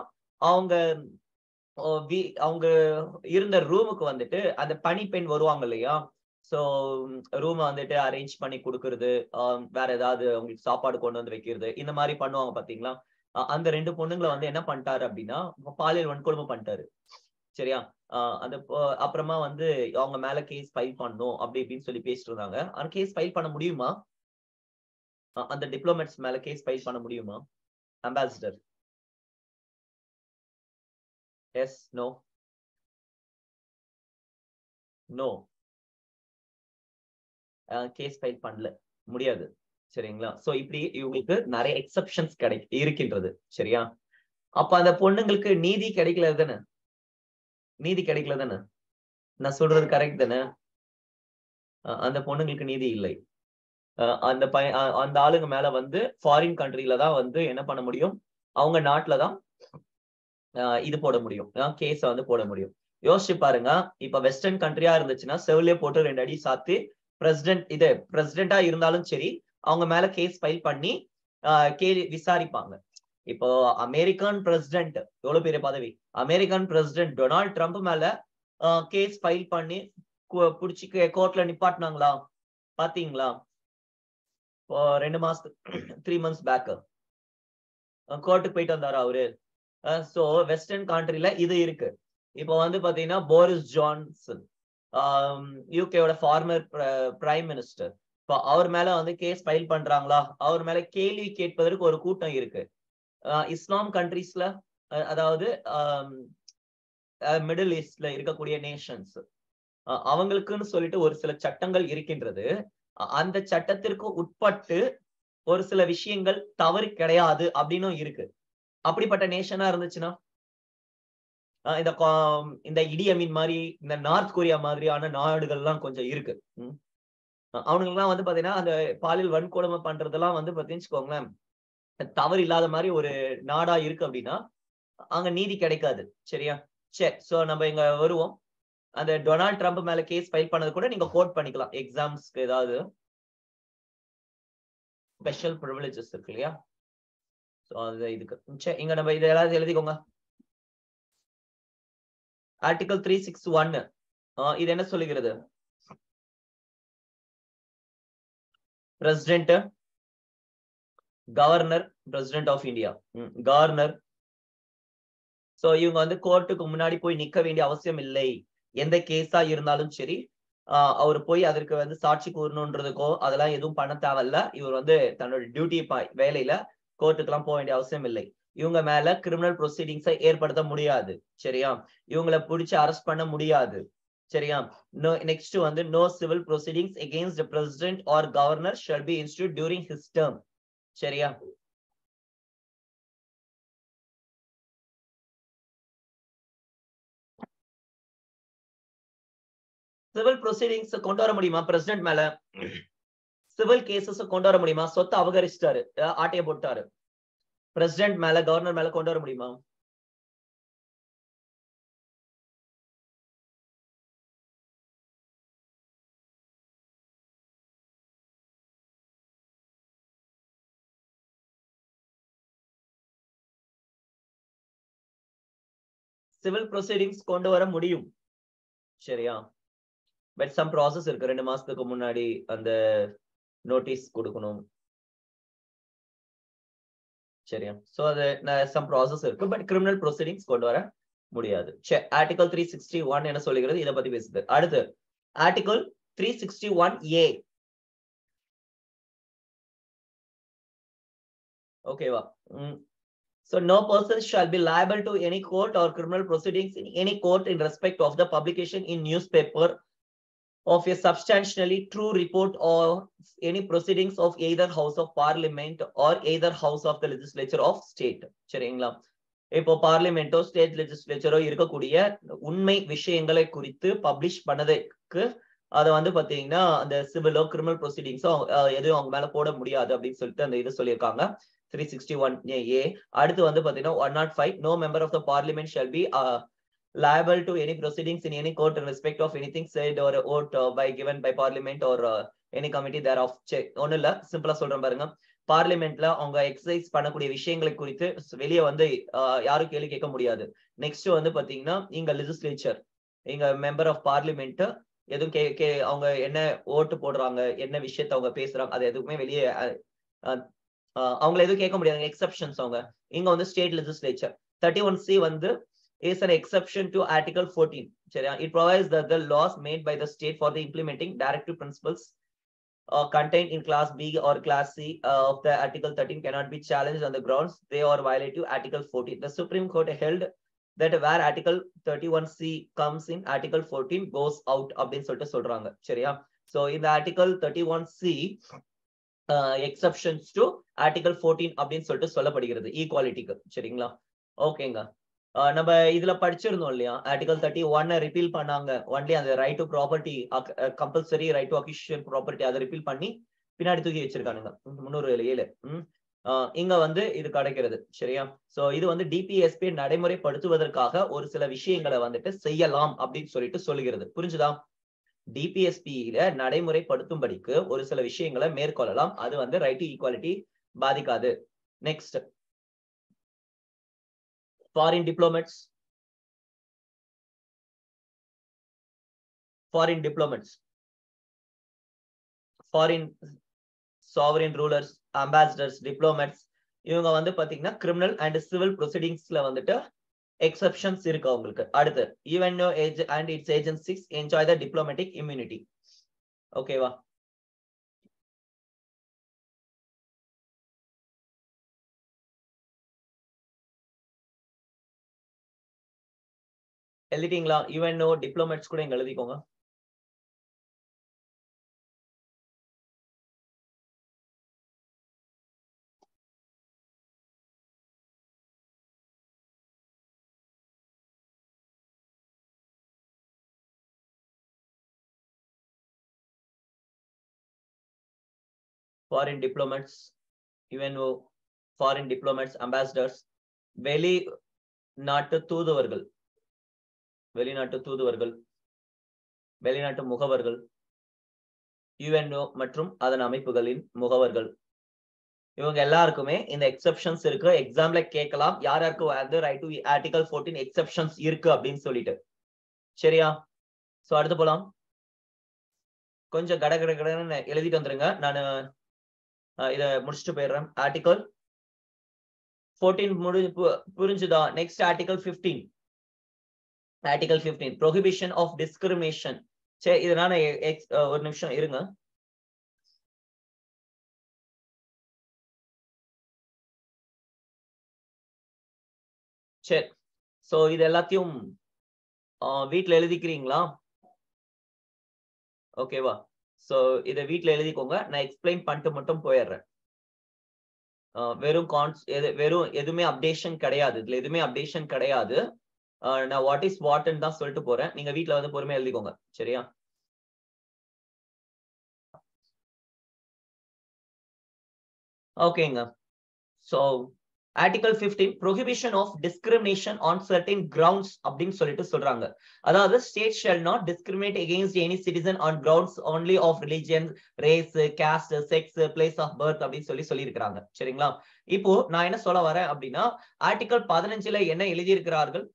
அவங்க இருந்த ரூமுக்கு வந்துட்டு அந்த பணிப்பெண் வருவாங்க இல்லையா, சோ ரூம் வந்துட்டு அரேஞ்ச் பண்ணி கொடுக்கறது, வேற ஏதாவது அவங்களுக்கு சாப்பாடு கொண்டு வந்து வைக்கிறது, இந்த மாதிரி பண்ணுவாங்க பாத்தீங்களா? அந்த 2 பொண்ணுங்களை வந்து என்ன பண்ணிட்டாரு அப்படின்னா பாலியல் வன்கொடுமை பண்ணிட்டாரு. சரியா? அந்த அப்புறமா வந்து அவங்க மேல கேஸ் ஃபைல் பண்ணணும் அப்படி இப்படின்னு சொல்லி பேசிட்டு இருந்தாங்க. ஆனா கேஸ் ஃபைல் பண்ண முடியுமா? அந்த டிப்ளோமேட்ஸ் மேல கேஸ் ஃபைல் பண்ண முடியுமா? Ambassador, yes, no? No. Case file பண்ணல, முடியாது. சரிங்களா? சோ இப்படி இவங்களுக்கு நிறைய எக்ஸெப்ஷன்ஸ் இருக்கின்றது. சரியா? அப்ப அந்த பொண்ணுங்களுக்கு நீதி கிடைக்கல தானே? நீதி கிடைக்கல தானே? நான் சொல்றது கரெக்ட் தானே? அந்த பொண்ணுங்களுக்கு நீதி இல்லை. அந்த ஆளுங்க மேல வந்து ஃபாரின் கண்ட்ரில தான் வந்து என்ன பண்ண முடியும், அவங்க நாட்டுல தான் இது போட முடியும், கேஸ வந்து போட முடியும். யோசிச்சு பாருங்க, இப்ப வெஸ்டர்ன் கண்ட்ரியா இருந்துச்சுன்னா செவிலே போட்டு 2 அடி சாத்தி பிரசிடென்டா இருந்தாலும் சரி அவங்க மேல கேஸ் ஃபைல் பண்ணி விசாரிப்பாங்க. இப்போ அமெரிக்கன் பிரசிடென்ட், எவ்வளவு பெரிய பதவி, அமெரிக்கன் பிரசிடென்ட் டொனால்ட் ட்ரம்ப் மேல கேஸ் ஃபைல் பண்ணி புடிச்சு கோர்ட்ல நிப்பாட்டினாங்களா? பாத்தீங்களா? 2 மாசத்துக்கு 3 months பேக் கோர்ட்டுக்கு போயிட்டு வந்தாரா அவரு? சோ வெஸ்டர்ன் கண்ட்ரில இது இருக்கு. இப்போ வந்து பாத்தீங்கன்னா போரிஸ் ஜான்சன், யூகேவோட ஃபார்மர் பிரைம் மினிஸ்டர், இப்போ அவர் மேல வந்து கேஸ் ஃபைல் பண்றாங்களா? அவர் மேல கேள்வி கேட்பதற்கு ஒரு கூட்டம் இருக்கு. இஸ்லாம் கண்ட்ரீஸ்ல, அதாவது மிடில் ஈஸ்ட்ல இருக்கக்கூடிய நேஷன்ஸ், அவங்களுக்குன்னு சொல்லிட்டு ஒரு சில சட்டங்கள் இருக்கின்றது. அந்த சட்டத்திற்கு உட்பட்டு ஒரு சில விஷயங்கள் தவறு கிடையாது அப்படின்னும் இருக்கு. அப்படிப்பட்ட நேஷனா இருந்துச்சுன்னா இந்த இடி அமீன் மாதிரி இந்த நார்த் கொரியா மாதிரியான நாடுகள்லாம் கொஞ்சம் இருக்கு. அவனுங்கெல்லாம் வந்து பாத்தீங்கன்னா அந்த பாலியல் வன்கொடுமை பண்றதெல்லாம் வந்து பாத்தீங்கன்னு தவறு இல்லாத மாதிரி ஒரு நாடா இருக்கு அப்படின்னா அங்க நீதி கிடைக்காது. சரியா? சரி. சோ நம்ம இங்க வருவோம். அந்த டொனால்ட் ட்ரம்ப் மேல கேஸ் ஃபைல் பண்ணது கூட நீங்க கோட் பண்ணிக்கலாம். எக்ஸாம்ஸ்க்கு ஏதாவது ஸ்பெஷல் பிரிவிலேஜஸ் இருக்கு இல்லையா? சோ அது இதுக்கு. சரி, இங்க நம்ம இத எல்லாரும் எழுதிக்கோங்க. ஆர்டிகல் 361 இது என்ன சொல்லுகிறது? President, governor, president of India, governor. So இவங்க வந்து கோர்ட்டுக்கு முன்னாடி போய் நிக்க வேண்டிய அவசியம் இல்லை. எந்த கேஸா இருந்தாலும் சரி, அவர் போய் அதற்கு வந்து சாட்சி கூறணுன்றதுக்கோ அதெல்லாம் எதுவும் பண்ண தேவையில்ல. இவர் வந்து தன்னோட டியூட்டி வேலையில கோர்ட்டுக்கெல்லாம் போக வேண்டிய அவசியம் இல்லை. இவங்க மேல கிரிமினல் ப்ரொசீடிங்ஸை ஏற்படுத்த முடியாது. சரியா? இவங்களை பிடிச்சு அரெஸ்ட் பண்ண முடியாது. சரியா? நெக்ஸ்ட் வந்து no civil proceedings against the president or governor shall be institute during his term. சரியா? சிவில் ப்ரொசீடிங்ஸ் கொண்டு வர முடியுமா பிரசிடென்ட் மேல? சிவில் கேசஸ் கொண்டு வர முடியுமா? சொத்தை அபகரிச்சிட்டாரு, ஆட்டைய போட்டாரு, பிரசிடென்ட் மேல கவர்னர் மேல கொண்டு வர முடியுமா? சிவில் ப்ரொசீடிங்ஸ் கொண்டு வர முடியும். சரியா? பட் சம் ப்ராசஸ் இருக்கு. 2 மாசத்துக்கு முன்னாடி அந்த நோட்டீஸ் கொடுக்கணும். சரியா? சோ அது சம் ப்ராசஸ் இருக்கு. பட் கிரிமினல் ப்ரொசீடிங்ஸ் கொண்டு வர முடியாது. சரி, ஆர்டிகல் 361 என்ன சொல்லுகிறது? இத பத்தி பேசுது. அடுத்து ஆர்டிகல் 361A. ஓகேவா? So no person shall be liable to any court or criminal proceedings in any court in respect of the publication in newspaper of a substantially true report or any proceedings of either house of parliament or either house of the legislature of state. சரிங்களா? இப்போ பார்லிமெண்டோ state லெஜிஸ்லேச்சரோ இருக்கக்கூடிய உண்மை விஷயங்களை குறித்து publish பண்ணதுக்கு அதை வந்து பாத்தீங்கன்னா அந்த சிவிலோ கிரிமினல் ப்ரொசீடிங்ஸோ எதுவும் அவங்க மேல போட முடியாது அப்படின்னு சொல்லிட்டு அந்த இது சொல்லியிருக்காங்க. 361A. அடுத்து வந்து பாத்தீங்கன்னா 105 no member of the parliament shall be liable to any proceedings in any court in respect of anything said or vote by given by parliament or any committee thereof. ஒண்ணு இல்ல, சிம்பிளா சொல்றேன் பாருங்க. பார்லிமெண்ட்ல அவங்க எக்ஸசைஸ் பண்ணக்கூடிய விஷயங்களை குறித்து வெளியே வந்து யாரும் கேள்வி கேட்க முடியாது. நெக்ஸ்ட் வந்து பாத்தீங்கன்னா இங்க லெஜிஸ்லேச்சர், இங்க மெம்பர் ஆஃப் பார்லிமெண்ட் எதுவும் அவங்க என்ன ஓட்டு போடுறாங்க, என்ன விஷயத்த அவங்க பேசுறாங்க, அது எதுவுமே வெளியே அவங்களை எதுவும் கேட்க முடியாது. எக்ஸெப்ஷன்ஸ் அவங்க இங்க வந்து ஸ்டேட் லெஜிஸ்லேச்சர். 31C வந்து is an exception to Article 14. சரியா? It provides that the laws made by the state for the implementing directive principles contained in Class B or Class C of the Article 13 cannot be challenged on the grounds they are violative Article 14. The Supreme Court held that where Article 31C comes in, Article 14 goes out அப்படின்னு சொல்லிட்டு சொல்றாங்க. சரியா? So இந்த Article 31C exceptions to Article 14 அப்படின்னு சொல்லிட்டு சொல்லப்படுகிறது ஈக்குவாலிட்டிக்கு. சரிங்களா? ஓகேங்க. நம்ம இதுல படிச்சிருந்தோம் இல்லையா? ஆர்டிகல் 31 ரிப்பீல் பண்ணாங்க. ஒன்லி அந்த right to property, compulsory right to acquisition property அதை ரிப்பீல் பண்ணி பின்னாடி தூக்கி வச்சிருக்கானுங்க 307. இங்க வந்து இது கிடைக்கிறது. சரியா? சோ இது வந்து டிபிஎஸ்பி நடைமுறைப்படுத்துவதற்காக ஒரு சில விஷயங்களை வந்துட்டு செய்யலாம் அப்படின்னு சொல்லிட்டு சொல்லுகிறது. புரிஞ்சுதா? டிபிஎஸ்பியில நடைமுறைப்படுத்தும்படிக்கு ஒரு சில விஷயங்களை மேற்கொள்ளலாம். அது வந்து ரைட் டு ஈக்குவாலிட்டி பாதிக்காது. Next, foreign diplomats, foreign sovereign rulers, ambassadors, diplomats, இவங்க வந்து பாத்தீங்கன்னா கிரிமினல் அண்ட் சிவில் ப்ரொசீடிங்ஸ்ல வந்துட்டு எக்ஸெப்ஷன்ஸ் இருக்கு அவங்களுக்கு. அடுத்து even and its agencies enjoy the diplomatic immunity. ஓகேவா? எழுதிட்டீங்களா? ஈவன் டிப்ளமேட்ஸ் கூட இங்க எழுதிக்கோங்க. foreign diplomats, UNO, foreign diplomats, ambassadors, வெளிநாட்டு தூதுவர்கள், வெளிநாட்டு தூதுவர்கள், வெளிநாட்டு முகவர்கள், UNO மற்றும் அதன் அமைப்புகளின் முகவர்கள், இவங்க எல்லாருக்குமே இந்த எக்ஸெப்ஷன்ஸ் இருக்கு. எக்ஸாம்ல கேட்கலாம் யார் யாருக்கு வந்து ரைட் டு ஆர்டிகல் 14 எக்ஸெப்ஷன்ஸ் இருக்கு அப்படின்னு சொல்லிட்டு. சரியா? சோ அடுத்து போலாம். கொஞ்சம் கடகடன்னு எழுதிட்டு வந்துருங்க. நான் இத முடிச்சுட்டு போயிடுறேன். ஆர்டிகல் 14 புரிஞ்சுதா? Next article 15. Article 15 prohibition of discrimination. சரி, இது நான் ஒரு நிமிஷம் இருங்க. சரி, சோ இது எல்லாத்தையும் வீட்ல எழுதிக்கிறீங்களா? ஓகேவா? சோ இத வீட்ல எழுதிக்கோங்க. நான் எக்ஸ்பிளைன் பண்ணிட்டு மட்டும் போயிடுறேன். வெறும் வெறும் எதுவுமே அப்டேஷன் கிடையாது. இதுல எதுவுமே அப்டேஷன் கிடையாது. நான் வாட் இஸ் வாட்ன்னு தான் சொல்லிட்டு போறேன். நீங்க வீட்ல வந்து பொறுமையா எழுதிக்கோங்க. சரியா? ஓகேங்க. So article 15 prohibition of discrimination on certain grounds அப்படின்னு சொல்லிட்டு சொல்றாங்க. அதாவது state shall not discriminate against any citizen on grounds only of religion, race, caste, sex, place of birth அப்படின்னு சொல்லி இருக்காங்க. சரிங்களா? இப்போ நான் என்ன சொல்ல வரேன் அப்படின்னா ஆர்டிகல் 15ல என்ன எழுதியிருக்கிறார்கள்?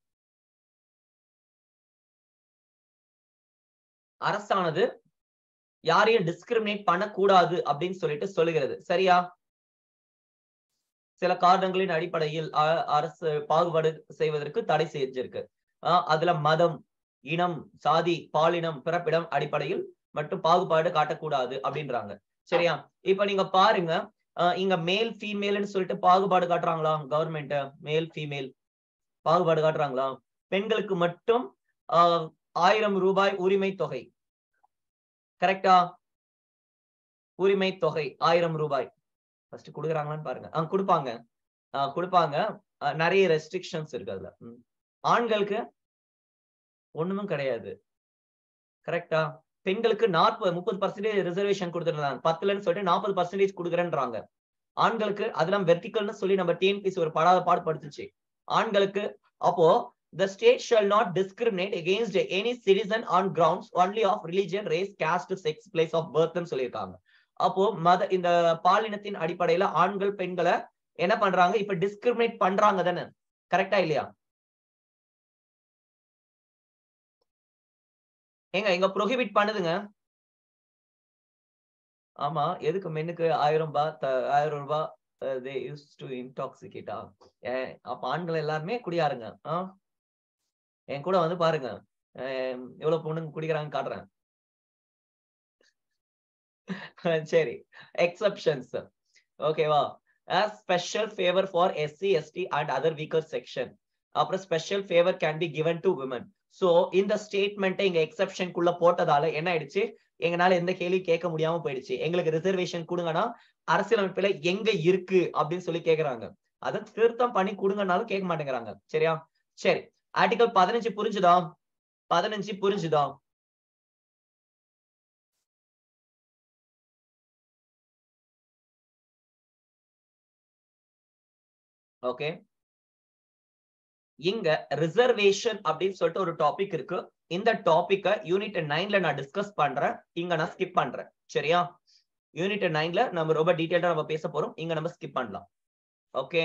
அரசானது யாரையும் டிஸ்கிரிமினேட் பண்ணக்கூடாது அப்படின்னு சொல்லிட்டு சொல்லுகிறது. சரியா? சில காரணங்களின் அடிப்படையில் அரசு பாகுபாடு செய்வதற்கு தடை செஞ்சிருக்கு. அதுல மதம், இனம், சாதி, பாலினம், பிறப்பிடம் அடிப்படையில் மட்டும் பாகுபாடு காட்டக்கூடாது அப்படின்றாங்க. சரியா? இப்ப நீங்க பாருங்க, இங்க மேல் ஃபீமேல்னு சொல்லிட்டு பாகுபாடு காட்டுறாங்களா? கவர்மெண்ட் மேல் ஃபீமேல் பாகுபாடு காட்டுறாங்களா? பெண்களுக்கு மட்டும் 1000 ரூபாய் உரிமை தொகை. கரெக்டா? உரிமை தொகை 1000 ரூபாய். ஃபர்ஸ்ட் கொடுக்குறாங்களான்னு பாருங்க. கொடுப்பாங்க. நிறைய ரெஸ்ட்ரிக்ஷன்ஸ் இருக்கு அதுல. ஆண்களுக்கு ஒண்ணுமே கிடையாது. கரெக்டா? பெண்களுக்கு 30% ரிசர்வேஷன் கொடுத்துருந்தாங்க. 10லன்னு சொல்லிட்டு 40% கொடுக்குறேன்றாங்க. ஆண்களுக்கு அதெல்லாம் வெர்டிகல்னு சொல்லி நம்ம TNPSC ஒரு பாடு படுத்துச்சு. ஆண்களுக்கு அப்போ the state shall not discriminate against any citizen on grounds only of religion, race, caste, sex, place of birth ன்னு சொல்லியிருக்காங்க. அப்போ இந்த பாலினத்தின் அடிப்படையில ஆண்கள் பெண்களை என்ன பண்றாங்க? இப்ப டிஸ்கிரிமினேட் பண்றாங்க தானே? கரெக்டா இல்லையா? எங்க ப்ரோஹிபிட் பண்ணுதுங்க. ஆமா, எதுக்கு மென்னுக்கு 1000 ரூபாய் they used to intoxicate. அப்ப ஆண்கள் எல்லாருமே குடியாருங்க. என் கூட வந்து பாருங்க எவ்வளவு பொண்ணுங்க குடிக்கிறாங்க காட்டுறேன். சரி, எக்ஸெப்ஷன்ஸ். ஓகேவா? a special favor for SC, ST and other weaker section. அப்புறம் special favour can be given to women. So இந்த ஸ்டேட்மெண்ட் இங்க எக்ஸெப்ஷன் குள்ள போட்டதால என்ன ஆயிடுச்சு? எங்கனால எந்த கேள்வி கேட்க முடியாம போயிடுச்சு. எங்களுக்கு ரிசர்வேஷன் கொடுங்கன்னா அரசியலமைப்புல எங்க இருக்கு அப்படின்னு சொல்லி கேக்குறாங்க. அதை திருத்தம் பண்ணி கொடுங்கனாலும் கேட்க மாட்டேங்கிறாங்க. சரியா? சரி, ஆர்டிகல் 15 புரிஞ்சுதா? 15 புரிஞ்சுதா? ஓகே, இங்க ரிசர்வேஷன் அப்படின்னு சொல்லிட்டு ஒரு டாபிக் இருக்கு. இந்த டாபிக்க யூனிட் 9ல நான் டிஸ்கஸ் பண்றேன். இங்க நான் ஸ்கிப் பண்றேன். சரியா? யூனிட் 9ல நம்ம ரொம்ப டீடைலா நம்ம பேச போறோம். இங்க நம்ம ஸ்கிப் பண்ணலாம். Okay,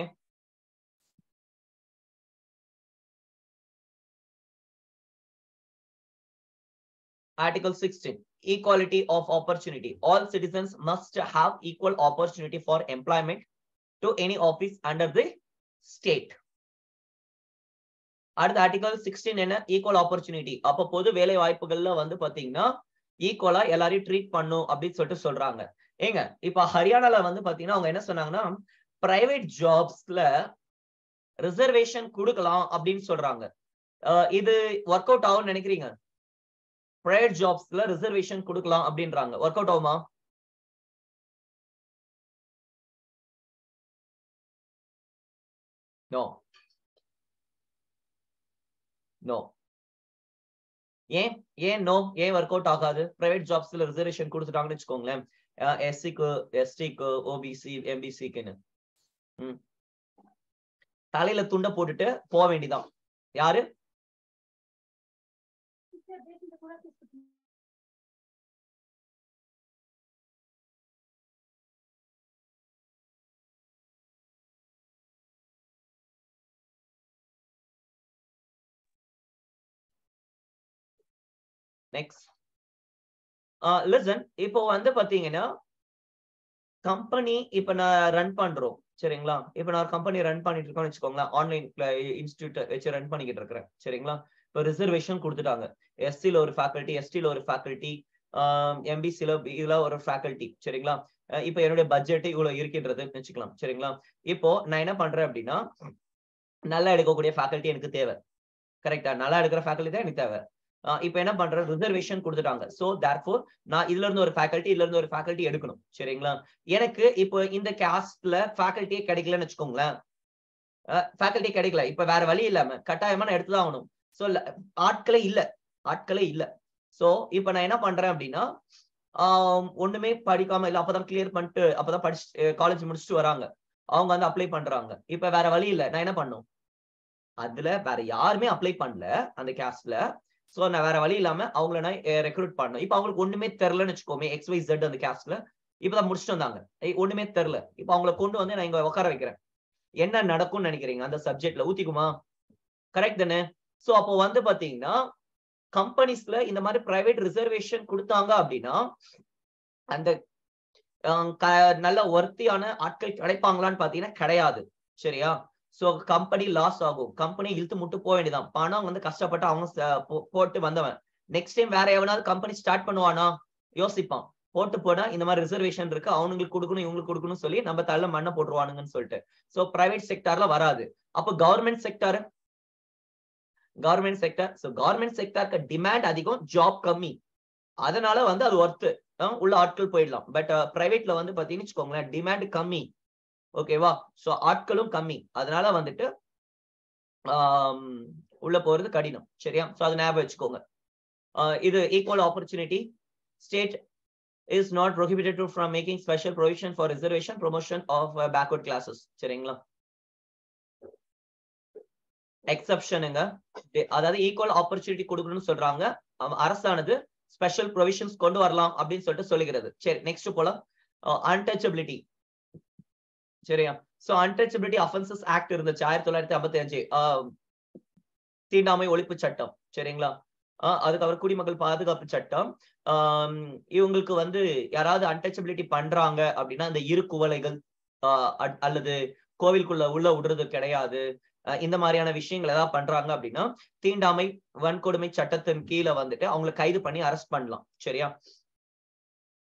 Article 16, equality of opportunity. All citizens must have equal opportunity for employment to any office under the state. அடுத்த ஆர்டிகல் 16 என்ன? Equal opportunity. அப்ப பொது வேலை வாய்ப்புகள்ல வந்து பாத்தீங்கன்னா ஈக்குவலா எல்லாரையும் ட்ரீட் பண்ணும் அப்படின்னு சொல்லிட்டு சொல்றாங்க. ஏங்க இப்ப ஹரியானால வந்து பாத்தீங்கன்னா அவங்க என்ன சொன்னாங்கன்னா பிரைவேட் ஜாப்ஸ்ல ரிசர்வேஷன் கொடுக்கலாம் அப்படின்னு சொல்றாங்க. இது ஒர்க் அவுட் ஆகும்னு நினைக்கிறீங்க? பிரைவேட் ஜாப்ஸ்ல ரிசர்வேஷன் கொடுக்கலாம் அப்படின்றாங்க. ஒர்க் அவுட் ஆகுமா? நோ. நோ. ஏன் நோ? ஏன் ஒர்க் அவுட் ஆகாது? பிரைவேட் ஜாப்ஸ்ல ரிசர்வேஷன் கொடுத்துட்டாங்கன்னு வச்சுக்கோங்களேன், எஸ்சிக்கு, எஸ்டிக்கு, ஓபிசி, எம்பிசிக்குன்னு. தலையில துண்டை போட்டுட்டு போக வேண்டியதான். யாரு நெக்ஸ்ட் லிசன். இப்போ வந்து பாத்தீங்கன்னா கம்பெனி இப்ப நான் ரன் பண்றோம் சரிங்களா. இப்ப நான் கம்பெனி ரன் பண்ணிட்டு இருக்கோம்னு வச்சுக்கோங்களேன். ஆன்லைன் இன்ஸ்டிடியூட் வச்சு ரன் பண்ணிக்கிட்டு இருக்கிறேன் சரிங்களா. இப்போ ரிசர்வேஷன் கொடுத்துட்டாங்க. எஸ்சில ஒரு ஃபேக்கல்டி, எஸ்டில ஒரு ஃபேக்கல்டி, எம்பிசில இதுல ஒரு ஃபேக்கல்டி சரிங்களா. இப்போ என்னுடைய பட்ஜெட் இவ்வளவு இருக்கின்றதுன்னு வச்சுக்கலாம் சரிங்களா. இப்போ நான் என்ன பண்றேன் அப்படின்னா, நல்லா எடுக்கக்கூடிய ஃபேக்கல்டி எனக்கு தேவை. கரெக்டா, நல்லா எடுக்கிற ஃபேக்கல்டி தான் எனக்கு தேவை. இப்போ என்ன பண்றேன், ரிசர்வேஷன் கொடுத்துட்டாங்க. சோ தேர்ஃபோர் நான் இதுல இருந்து ஒரு ஃபேக்கல்டி, இதுல இருந்து ஒரு ஃபேக்கல்டி எடுக்கணும் சரிங்களா. எனக்கு இப்போ இந்த காஸ்ட்ல ஃபேக்கல்ட்டியே கிடைக்கலன்னு வச்சுக்கோங்களேன். ஃபேக்கல்ட்டி கிடைக்கல, இப்ப வேற வழி இல்லாம கட்டாயமா நான் எடுத்துதான் ஆகணும். சோ ஆட்களே இல்ல. சோ இப்ப நான் என்ன பண்றேன் அப்படின்னா, ஒண்ணுமே படிக்காம இல்ல, அப்பதான் கிளியர் பண்ணிட்டு அப்பதான் படிச்சு காலேஜ் முடிச்சுட்டு வராங்க, அவங்க வந்து அப்ளை பண்றாங்க. இப்ப வேற வழி இல்ல, நான் என்ன பண்ணும், அதுல வேற யாருமே அப்ளை பண்ணல அந்த காஸ்ட்ல. சோ நான் வேற வழி இல்லாம அவங்கள நான் ரெக்ரூட் பண்ணணும். இப்ப அவங்களுக்கு ஒண்ணுமே தெரியலன்னு வச்சுக்கோமே, XYZ அந்த காஸ்ட்ல இப்பதான் முடிச்சுட்டு வந்தாங்க, ஒண்ணுமே தெரியல. இப்ப அவங்கள கொண்டு வந்து நான் இங்க உட்கார வைக்கிறேன். என்ன நடக்கும்னு நினைக்கிறீங்க அந்த சப்ஜெக்ட்ல? ஊத்திக்குமா? கரெக்ட் தானே? சோ அப்போ வந்து பாத்தீங்கன்னா கம்பெனிஸ்ல இந்த மாதிரி பிரைவேட் ரிசர்வேஷன் கொடுத்தாங்க அப்படின்னா அந்த நல்ல ஒர்த்தியான ஆட்கள் கிடைப்பாங்களான்னு பாத்தீங்கன்னா கிடையாது சரியா. சோ கம்பெனி லாஸ் ஆகும், கம்பெனி இழுத்து முட்டு போக வேண்டியதான். பணம் வந்து கஷ்டப்பட்டு அவங்க போட்டு வந்தவன் நெக்ஸ்ட் டைம் வேற எவனாவது கம்பெனி ஸ்டார்ட் பண்ணுவானா, யோசிப்பான். போட்டு போனா இந்த மாதிரி ரிசர்வேஷன் இருக்கு, அவங்களுக்கு கொடுக்கணும் இவங்களுக்கு கொடுக்கணும் சொல்லி நம்ம தள்ள மண்ணை போட்டுருவானுங்கன்னு சொல்லிட்டு. சோ பிரைவேட் செக்டார்ல வராது. அப்போ கவர்மெண்ட் செக்டார், சோ கவர்மெண்ட் செக்டாருக்கு டிமாண்ட் அதிகம், ஜாப் கம்மி, அதனால வந்து அது ஒர்த்து உள்ள ஆட்கள் போயிடலாம். பட் பிரைவேட்ல வந்து பாத்தீங்கன்னு வச்சுக்கோங்களேன், டிமாண்ட் கம்மி ஓகேவா. சோ ஆட்களும் கம்மி, அதனால வந்துட்டு உள்ள போறது கடினம் சரியா. சோ அது ஞாபகம் வச்சுக்கோங்க. இது equal opportunity. State is not prohibited from making special provision for reservation promotion of backward classes சரிங்களா. எக்ஸெப்ஷனுங்க, அதாவது ஈக்குவல் ஆப்பர்ச்சுனிட்டி கொடுக்கணும்னு சொல்றாங்க. அரசானது ஸ்பெஷல் ப்ரொவிஷன்ஸ் கொண்டு வரலாம் அப்படின்னு சொல்லிட்டு சொல்லுகிறது. சரி நெக்ஸ்ட் போலாம். அன்டச்சபிலிட்டி சரியா. சோ அன்டச்சபிலிட்டி அஃபென்சஸ் ஆக்ட் இருந்துச்சு 1955, தீண்டாமை ஒழிப்பு சட்டம் சரிங்களா. அதுக்கப்புறம் குடிமக்கள் பாதுகாப்பு சட்டம். இவங்களுக்கு வந்து யாராவது அன்டச்சபிலிட்டி பண்றாங்க அப்படின்னா இந்த இரு குவளைகள் அல்லது கோவிலுக்குள்ள உள்ள விடுறது கிடையாது, இந்த மாதிரியான விஷயங்கள் ஏதாவது பண்றாங்க அப்படின்னா தீண்டாமை வன்கொடுமை சட்டத்தின் கீழே வந்துட்டு அவங்களை கைது பண்ணி அரெஸ்ட் பண்ணலாம் சரியா.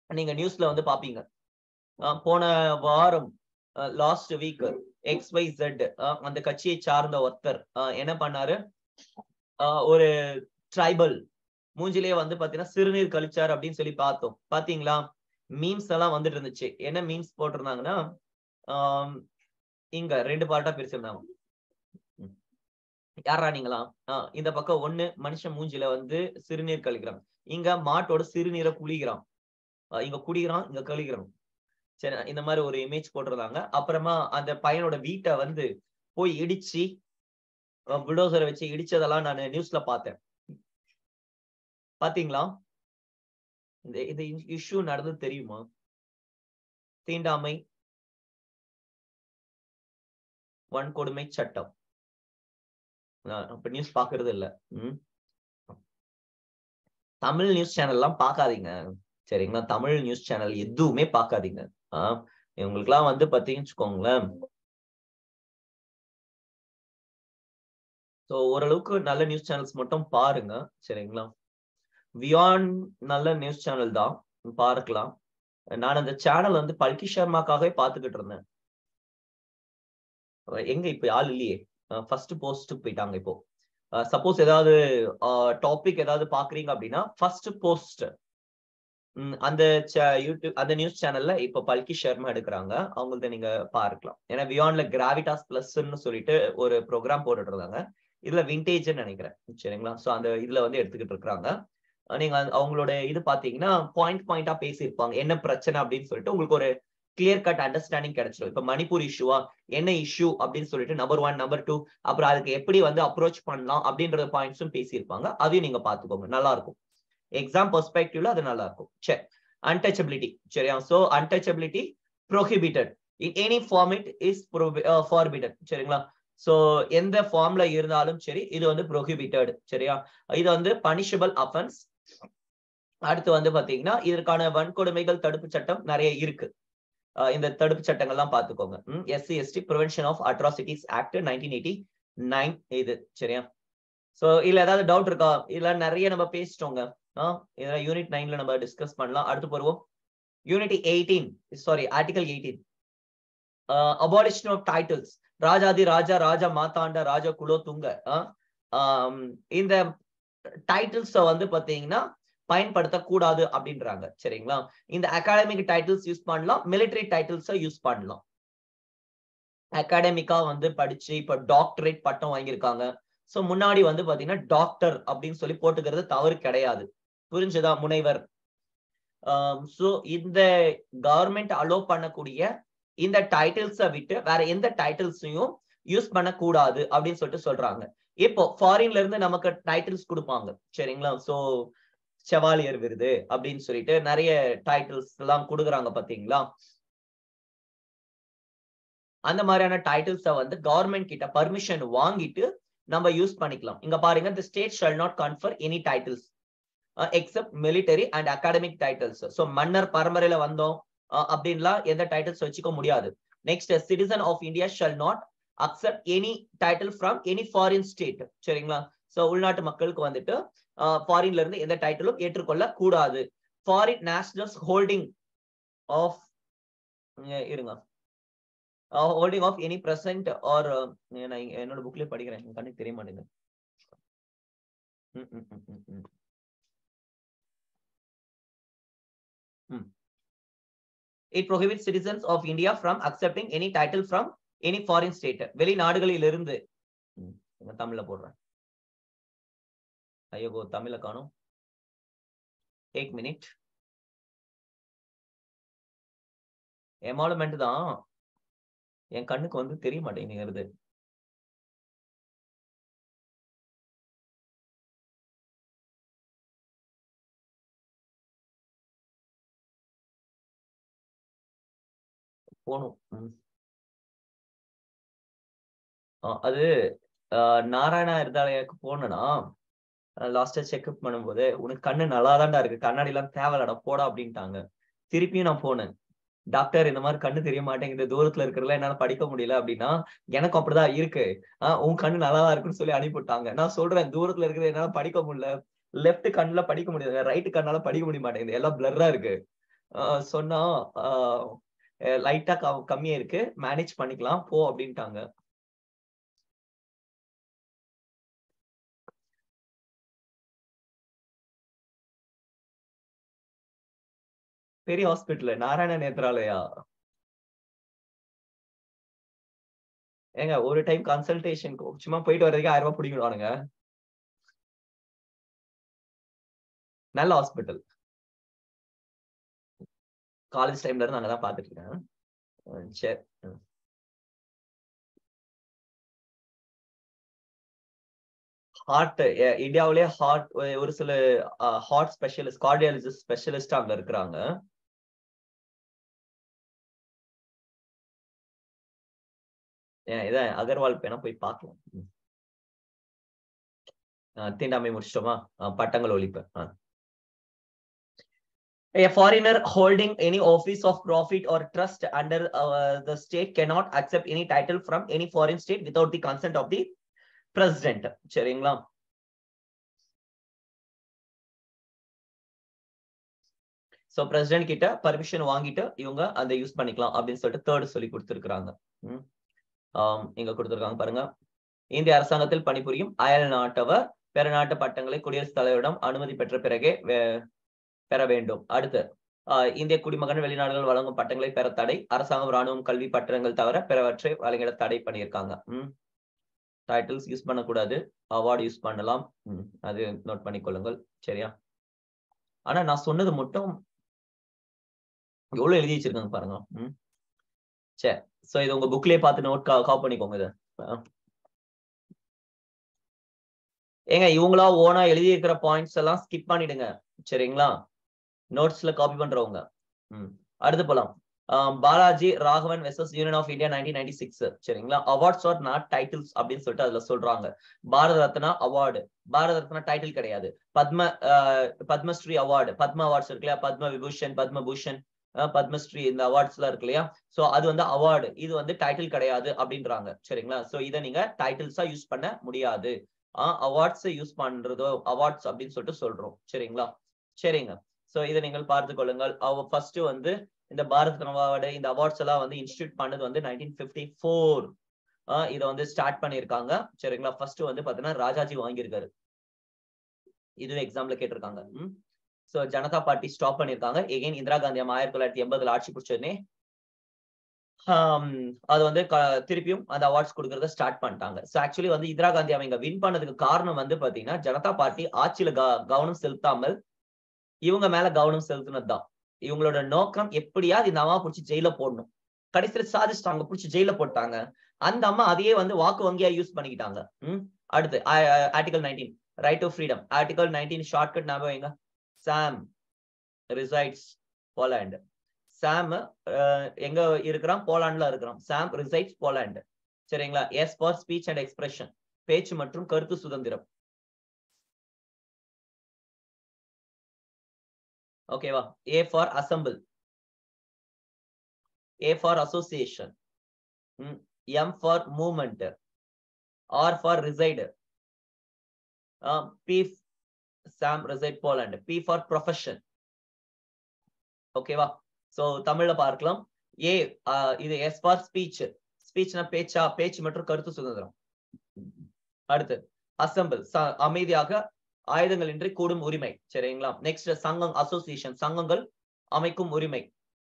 நீங்க நியூஸ்ல வந்து பாப்பீங்க, போன வாரம் லாஸ்ட் வீக் XYZ அந்த கட்சியை சார்ந்த ஒருத்தர் என்ன பண்ணாரு, ஒரு ட்ரைபல் மூஞ்சிலே வந்து பாத்தீங்கன்னா சிறுநீர் கழிச்சார் அப்படின்னு சொல்லி பார்த்தோம். பாத்தீங்களா? மீம்ஸ் எல்லாம் வந்துட்டு இருந்துச்சு. என்ன மீம்ஸ் போட்டிருந்தாங்கன்னா, இங்க 2 பார்ட்டா பிரிச்சிருந்தாங்க. யாரா நீங்களா? இந்த பக்கம் ஒண்ணு மனுஷன் மூஞ்சில வந்து சிறுநீர் கழிக்கிறான், இங்க மாட்டோட சிறுநீரை குளிக்கிறான், இங்க குடிக்கிறான் இங்க கழிக்கிறான் சரி. இந்த மாதிரி ஒரு இமேஜ் போட்டிருந்தாங்க. அப்புறமா அந்த பையனோட வீட்டை வந்து போய் இடிச்சு புல்டோசரை வச்சு இடிச்சதெல்லாம் நான் நியூஸ்ல பார்த்தேன். பாத்தீங்களா? இந்த இஷ்யூ நடந்து தெரியுமா? தீண்டாமை வன்கொடுமை சட்டம். அப்ப நியூஸ் பாக்குறது இல்ல. தமிழ் நியூஸ் சேனல் எல்லாம் பாக்காதீங்க சரிங்களா. தமிழ் நியூஸ் சேனல் எதுவுமே பாக்காதீங்க. இவங்களுக்கு எல்லாம் வந்து பாத்தீங்கன்னு வச்சுக்கோங்களேன், ஓரளவுக்கு நல்ல நியூஸ் சேனல்ஸ் மட்டும் பாருங்க சரிங்களா. வியாண்ட் நல்ல நியூஸ் சேனல் தான், பார்க்கலாம். நான் அந்த சேனல் வந்து பல்கி சர்மாக்காகவே பாத்துக்கிட்டு இருந்தேன். எங்க இப்ப ஆள் இல்லையே, ஃபர்ஸ்ட் போஸ்ட் போயிட்டாங்க. இப்போ சப்போஸ் ஏதாவது டாபிக் ஏதாவது பாக்குறீங்க அப்படின்னா ஃபர்ஸ்ட் போஸ்ட் அந்த யூடியூப் அந்த நியூஸ் சேனல்ல இப்ப பல்கி சர்மா எடுக்கிறாங்க, அவங்கள்ட்ட நீங்க பார்க்கலாம். ஏன்னா வியாண்ட்ல கிராவிடாஸ் பிளஸ்ன்னு சொல்லிட்டு ஒரு ப்ரோக்ராம் போட்டுட்டு இருந்தாங்க, இதுல விண்டேஜ்ன்னு நினைக்கிறேன் சரிங்களா. சோ அந்த இதுல வந்து எடுத்துக்கிட்டு இருக்காங்க. நீங்க அவங்களோட இது பாத்தீங்கன்னா பாயிண்டா பேசியிருப்பாங்க என்ன பிரச்சனை அப்படின்னு சொல்லிட்டு உங்களுக்கு ஒரு கிளியர் கட் அண்டர்ஸ்டாண்டிங் கிடைச்சிடும். இப்ப மணிப்பூர் இஷ்யூவா என்ன இஷ்யூ அப்படின்னு சொல்லிட்டு நம்பர் 1 நம்பர் 2 அப்புறம் அதுக்கு எப்படி வந்து அப்ரோச் பண்ணலாம் அப்படின்ற பாயிண்ட்ஸும் பேசியிருப்பாங்க. அதையும் நீங்க பாத்துக்கோங்க, நல்லா இருக்கும். எக்ஸாம் பெர்ஸ்பெக்டிவ்ல அது நல்லா இருக்கும். சரி, அன்டச்சபிலிட்டி சரியா? So untouchability prohibited in any format is forbidden சரிங்களா? சோ எந்த ஃபார்ம்ல இருந்தாலும் சரி இது வந்து ப்ரோஹிபிட்டட் சரியா? இது வந்து பனிஷபிள் அஃபென்ஸ். அடுத்து வந்து பாத்தீங்கன்னா இதற்கான வன்கொடுமைகள் தடுப்பு சட்டம் நிறைய இருக்கு. இந்த தடுப்பு சட்டங்கள்லாம் பாத்துக்கோங்க. SC ST Prevention of Atrocities Act 1989 இது சரியா? சோ இல்ல ஏதாவது டவுட் இருக்கா? இல்ல நிறைய நம்ம பேசிட்டோங்க. இதெல்லாம் யூனிட் 9ல நம்ம டிஸ்கஸ் பண்ணலாம். அடுத்து போறோம். Unit 18 sorry article 18 abolition of titles ராஜாதி ராஜா ராஜா மாதாண்ட ராஜா குலோத்துங்க. இந்த டைட்டில்ஸ் வந்து பாத்தீங்கன்னா பயன்படுத்தக்கூடாது அப்படின்றாங்க சரிங்களா? இந்த அகாடமிக் டைட்டில்ஸ் யூஸ் பண்ணலாம், மிலிட்டரி டைட்டில்ஸ் யூஸ் பண்ணலாம். அகாடமிக்கா வந்து படிச்சு இப்ப டாக்டரேட் பட்டம் வாங்கியிருக்காங்க. சோ முன்னாடி வந்து பாத்தீங்கன்னா டாக்டர் அப்படின்னு சொல்லி போட்டுக்கிறது தவறு கிடையாது. புரிஞ்சுதா? முனைவர். சோ இந்த கவர்மெண்ட் அலோ பண்ணக்கூடிய இந்த டைட்டில்ஸை விட்டு வேற எந்த டைட்டில்ஸையும் யூஸ் பண்ணக்கூடாது அப்படின்னு சொல்லிட்டு சொல்றாங்க. இப்போ ஃபாரின்ல இருந்து நமக்கு டைட்டில்ஸ் கொடுப்பாங்க சரிங்களா? சோ செவாலியர் விருது அப்படின்னு சொல்லிட்டு நிறைய டைட்டில்ஸ் எல்லாம் கொடுக்குறாங்க பாத்தீங்களா? அந்த மாதிரியான டைட்டில்ஸை வந்து கவர்மெண்ட் கிட்ட பர்மிஷன் வாங்கிட்டு நம்ம யூஸ் பண்ணிக்கலாம். இங்க பாருங்க, the state shall not confer any titles except military and academic titles. So மன்னர் பரம்பரையில வந்தோம் அப்படின்லாம் எந்த டைட்டில்ஸ் வச்சுக்க முடியாது. Next, citizen of India shall not accept any title from any foreign state சரிங்களா? சோ உள்நாட்டு மக்களுக்கு வந்துட்டு ஃபாரின்ல இருந்து எந்த டைட்டிலும் ஏற்றுக்கொள்ள கூடாது. ஃபாரின் நேஷனல்ஸ் ஹோல்டிங் ஆஃப் இருங்க holding of any present or என்னோட புக்ல படிக்கிறேன், கண்ணுக்கு தெரிய மாட்டேங்குது. It prohibits citizens of India from accepting any title from any foreign state. வெளிநாடுகளில் இருந்து தமிழ்ல போடுறேன். ஐயோ தமிழ்ல காணோம். 1 minute. எமாலுமெண்ட் தான் என் கண்ணுக்கு வந்து தெரிய மாட்டேங்குது. போணும். அது நாராயணா இருந்தாலையாக்கு போனா லாஸ்டா செக்அப் பண்ணும்போது உனக்கு கண்ணு நல்லாதான்டா இருக்கு, கண்ணாடி எல்லாம் தேவையில்லடா போடா அப்படின்ட்டாங்க. திருப்பியும் நான் போனேன், டாக்டர் இந்த மாதிரி கண்ணு தெரிய மாட்டேங்குது, தூரத்துல இருக்கிறதுல என்னால படிக்க முடியல அப்படின்னா. எனக்கு அப்படிதான் இருக்கு, உன் கண்ணு நல்லாதான் இருக்குன்னு சொல்லி அனுப்பிவிட்டாங்க. நான் சொல்றேன் தூரத்துல இருக்கிறது என்னால படிக்க முடியல, லெப்ட் கண்ணுல படிக்க முடியாது, ரைட் கண்ணால படிக்க முடிய மாட்டேங்குது, எல்லாம் பிளர்ரா இருக்கு. சொன்னா லைட்டா கம்மியா இருக்கு, மேனேஜ் பண்ணிக்கலாம் போ அப்படின்ட்டாங்க. பெரிய ஹாஸ்பிட்டல் நாராயண நேத்ராலயா ஏங்க, ஒரு டைம் கன்சல்டேஷன் சும்மா போயிட்டு வர்றதுக்கு 1000 ரூபாய் பிடிக்கிடுவானுங்க. நல்ல ஹாஸ்பிட்டல். காலேஜ் டைம்ல இருந்து அங்கதான் பாத்துட்டு இருக்கேன். சரி, ஹார்ட் இந்தியாவிலேயே ஹார்ட் ஒரு சில ஹார்ட் ஸ்பெஷலிஸ்ட், கார்டியாலஜிஸ்ட் ஸ்பெஷலிஸ்ட் அங்க இருக்கிறாங்க. இதான் அகர்வால் பேனா போய் பார்க்கலாம். தீண்டாமை முடிச்சிட்டோமா? பட்டங்கள் ஒழிப்பு. A foreigner holding any office of profit or trust under the state cannot accept any title from any foreign state without the consent of the president. சரிங்களா? சோ பிரசிடென்ட் கிட்ட பர்மிஷன் வாங்கிட்டு இவங்க அதை யூஸ் பண்ணிக்கலாம் அப்படின்னு சொல்லிட்டு தேர்ட் சொல்லி கொடுத்திருக்காங்க. இங்க கொடுத்திருக்காங்க பாருங்க. இந்திய அரசாங்கத்தில் பணிபுரியும் அயல் நாட்டவர் பிற நாட்டு பட்டங்களை குடியரசுத் தலைவரிடம் அனுமதி பெற்ற பிறகே பெற வேண்டும். அடுத்து, இந்திய குடிமகன் வெளிநாடுகள் வழங்கும் பட்டங்களை பெற தடை. அரசாங்கம், ராணுவம், கல்வி பட்டங்கள் தவிர பிறவற்றை வழங்கிட தடை பண்ணியிருக்காங்க. டைட்டில்ஸ் யூஸ் பண்ணக்கூடாது, அவார்டு யூஸ் பண்ணலாம். அது நோட் பண்ணிக்கொள்ளுங்கள் சரியா? ஆனா நான் சொன்னது மட்டும் எவ்வளவு எழுதி வச்சிருக்காங்க பாருங்க. சரி, சோ இது உங்க புக்லயே பார்த்து நோட் காப்பி பண்ணிக்கோங்க. இத ஏங்க இவங்களா ஓனா எழுதி இருக்கிற பாயிண்ட்ஸ் எல்லாம் ஸ்கிப் பண்ணிடுங்க, சரிங்களா? நோட்ஸ்ல காப்பி பண்றவங்க. அடுத்து போலாம். Balaji Raghavan versus Union of India 1996, சரிங்களா? அவார்ட்ஸ் ஆர் நாட் டைட்டில்ஸ் அப்படின்னு சொல்லிட்டு அதுல சொல்றாங்க. பாரத ரத்னா அவார்டு, பாரத ரத்னா டைட்டில் கிடையாது. பத்மஸ்ரீ அவார்டு, பத்ம அவார்ட்ஸ் இருக்கு இல்லையா, பத்ம விபூஷன், பத்மபூஷன், பத்மஸ்ரீ, இந்த அவார்ட்ஸ் எல்லாம் இருக்கு இல்லையா? சோ அது வந்து அவார்டு, இது வந்து டைட்டில் கிடையாது அப்படின்றாங்க, சரிங்களா? சோ இதை நீங்க டைட்டில்ஸா யூஸ் பண்ண முடியாது. அவார்ட்ஸ் யூஸ் பண்றதோ அவார்ட்ஸ் அப்படின்னு சொல்லிட்டு சொல்றோம், சரிங்களா? சரிங்க. சோ இதை நீங்கள் பார்த்து கொள்ளுங்கள். ஃபர்ஸ்ட் வந்து இந்த பாரத் அவார்டு, இந்த அவார்ட்ஸ் எல்லாம் வந்து இன்ஸ்டிடியூட் பண்ணது வந்து 1954. இதை வந்து ஸ்டார்ட் பண்ணிருக்காங்க, சரிங்களா? ஃபர்ஸ்ட் வந்து பாத்தீங்கன்னா ராஜாஜி வாங்கியிருக்காரு. இதுவே எக்ஸாம்ல கேட்டிருக்காங்க. சோ ஜனதா பார்ட்டி ஸ்டாப் பண்ணிருக்காங்க. எகைன் இந்திரா காந்தி 1980 ஆட்சி பிடிச்சதுனே அது வந்து திருப்பியும் அந்த அவார்ட்ஸ் கொடுக்கறத ஸ்டார்ட் பண்ணிட்டாங்க. சோ ஆக்சுவலி வந்து இந்திரா காந்தி அவங்க வின் பண்ணதுக்கு காரணம் வந்து பாத்தீங்கன்னா ஜனதா பார்ட்டி ஆட்சியில கவனம் செலுத்தாமல் இவங்க மேல கவனம் செலுத்தினதுதான். இவங்களோட நோக்கம் எப்படியாவது இந்த அம்மா பிடிச்சி ஜெயில போடணும். கடைசியில சாதிச்சிட்டாங்க, பிடிச்சி ஜெயில போட்டாங்க. அந்த அம்மா அதையே வந்து வாக்கு வங்கியா யூஸ் பண்ணிக்கிட்டாங்க. அடுத்து article 19 right to freedom. Article 19 shortcut ஞாபகம் வைங்க. சாம் ரிசைட்ஸ் போலாண்ட். சாம் எங்க இருக்கிறான்? போலாண்ட்ல இருக்கிறான். சாம் ரிசைட்ஸ் போலாண்ட், சரிங்களா? S for speech and expression, பேச்சு மற்றும் கருத்து சுதந்திரம். ஓகேவா? A for assemble, A for association, M for movement, R for reside, P Sam reside Poland, P for profession. ஓகேவா? சோ தமிழ்ல பார்க்கலாம். A இது S for speech, ஸ்பீச்னா பேச்சா, பேச்சு மற்றும் கருத்து சுதந்திரம். அடுத்து அசம்பிள், அமைதியாக ஆயுதங்கள் இன்றி கூடும் உரிமை, சரிங்களா? நெக்ஸ்ட் சங்கம், அசோசியேஷன், சங்கங்கள் அமைக்கும் உரிமை,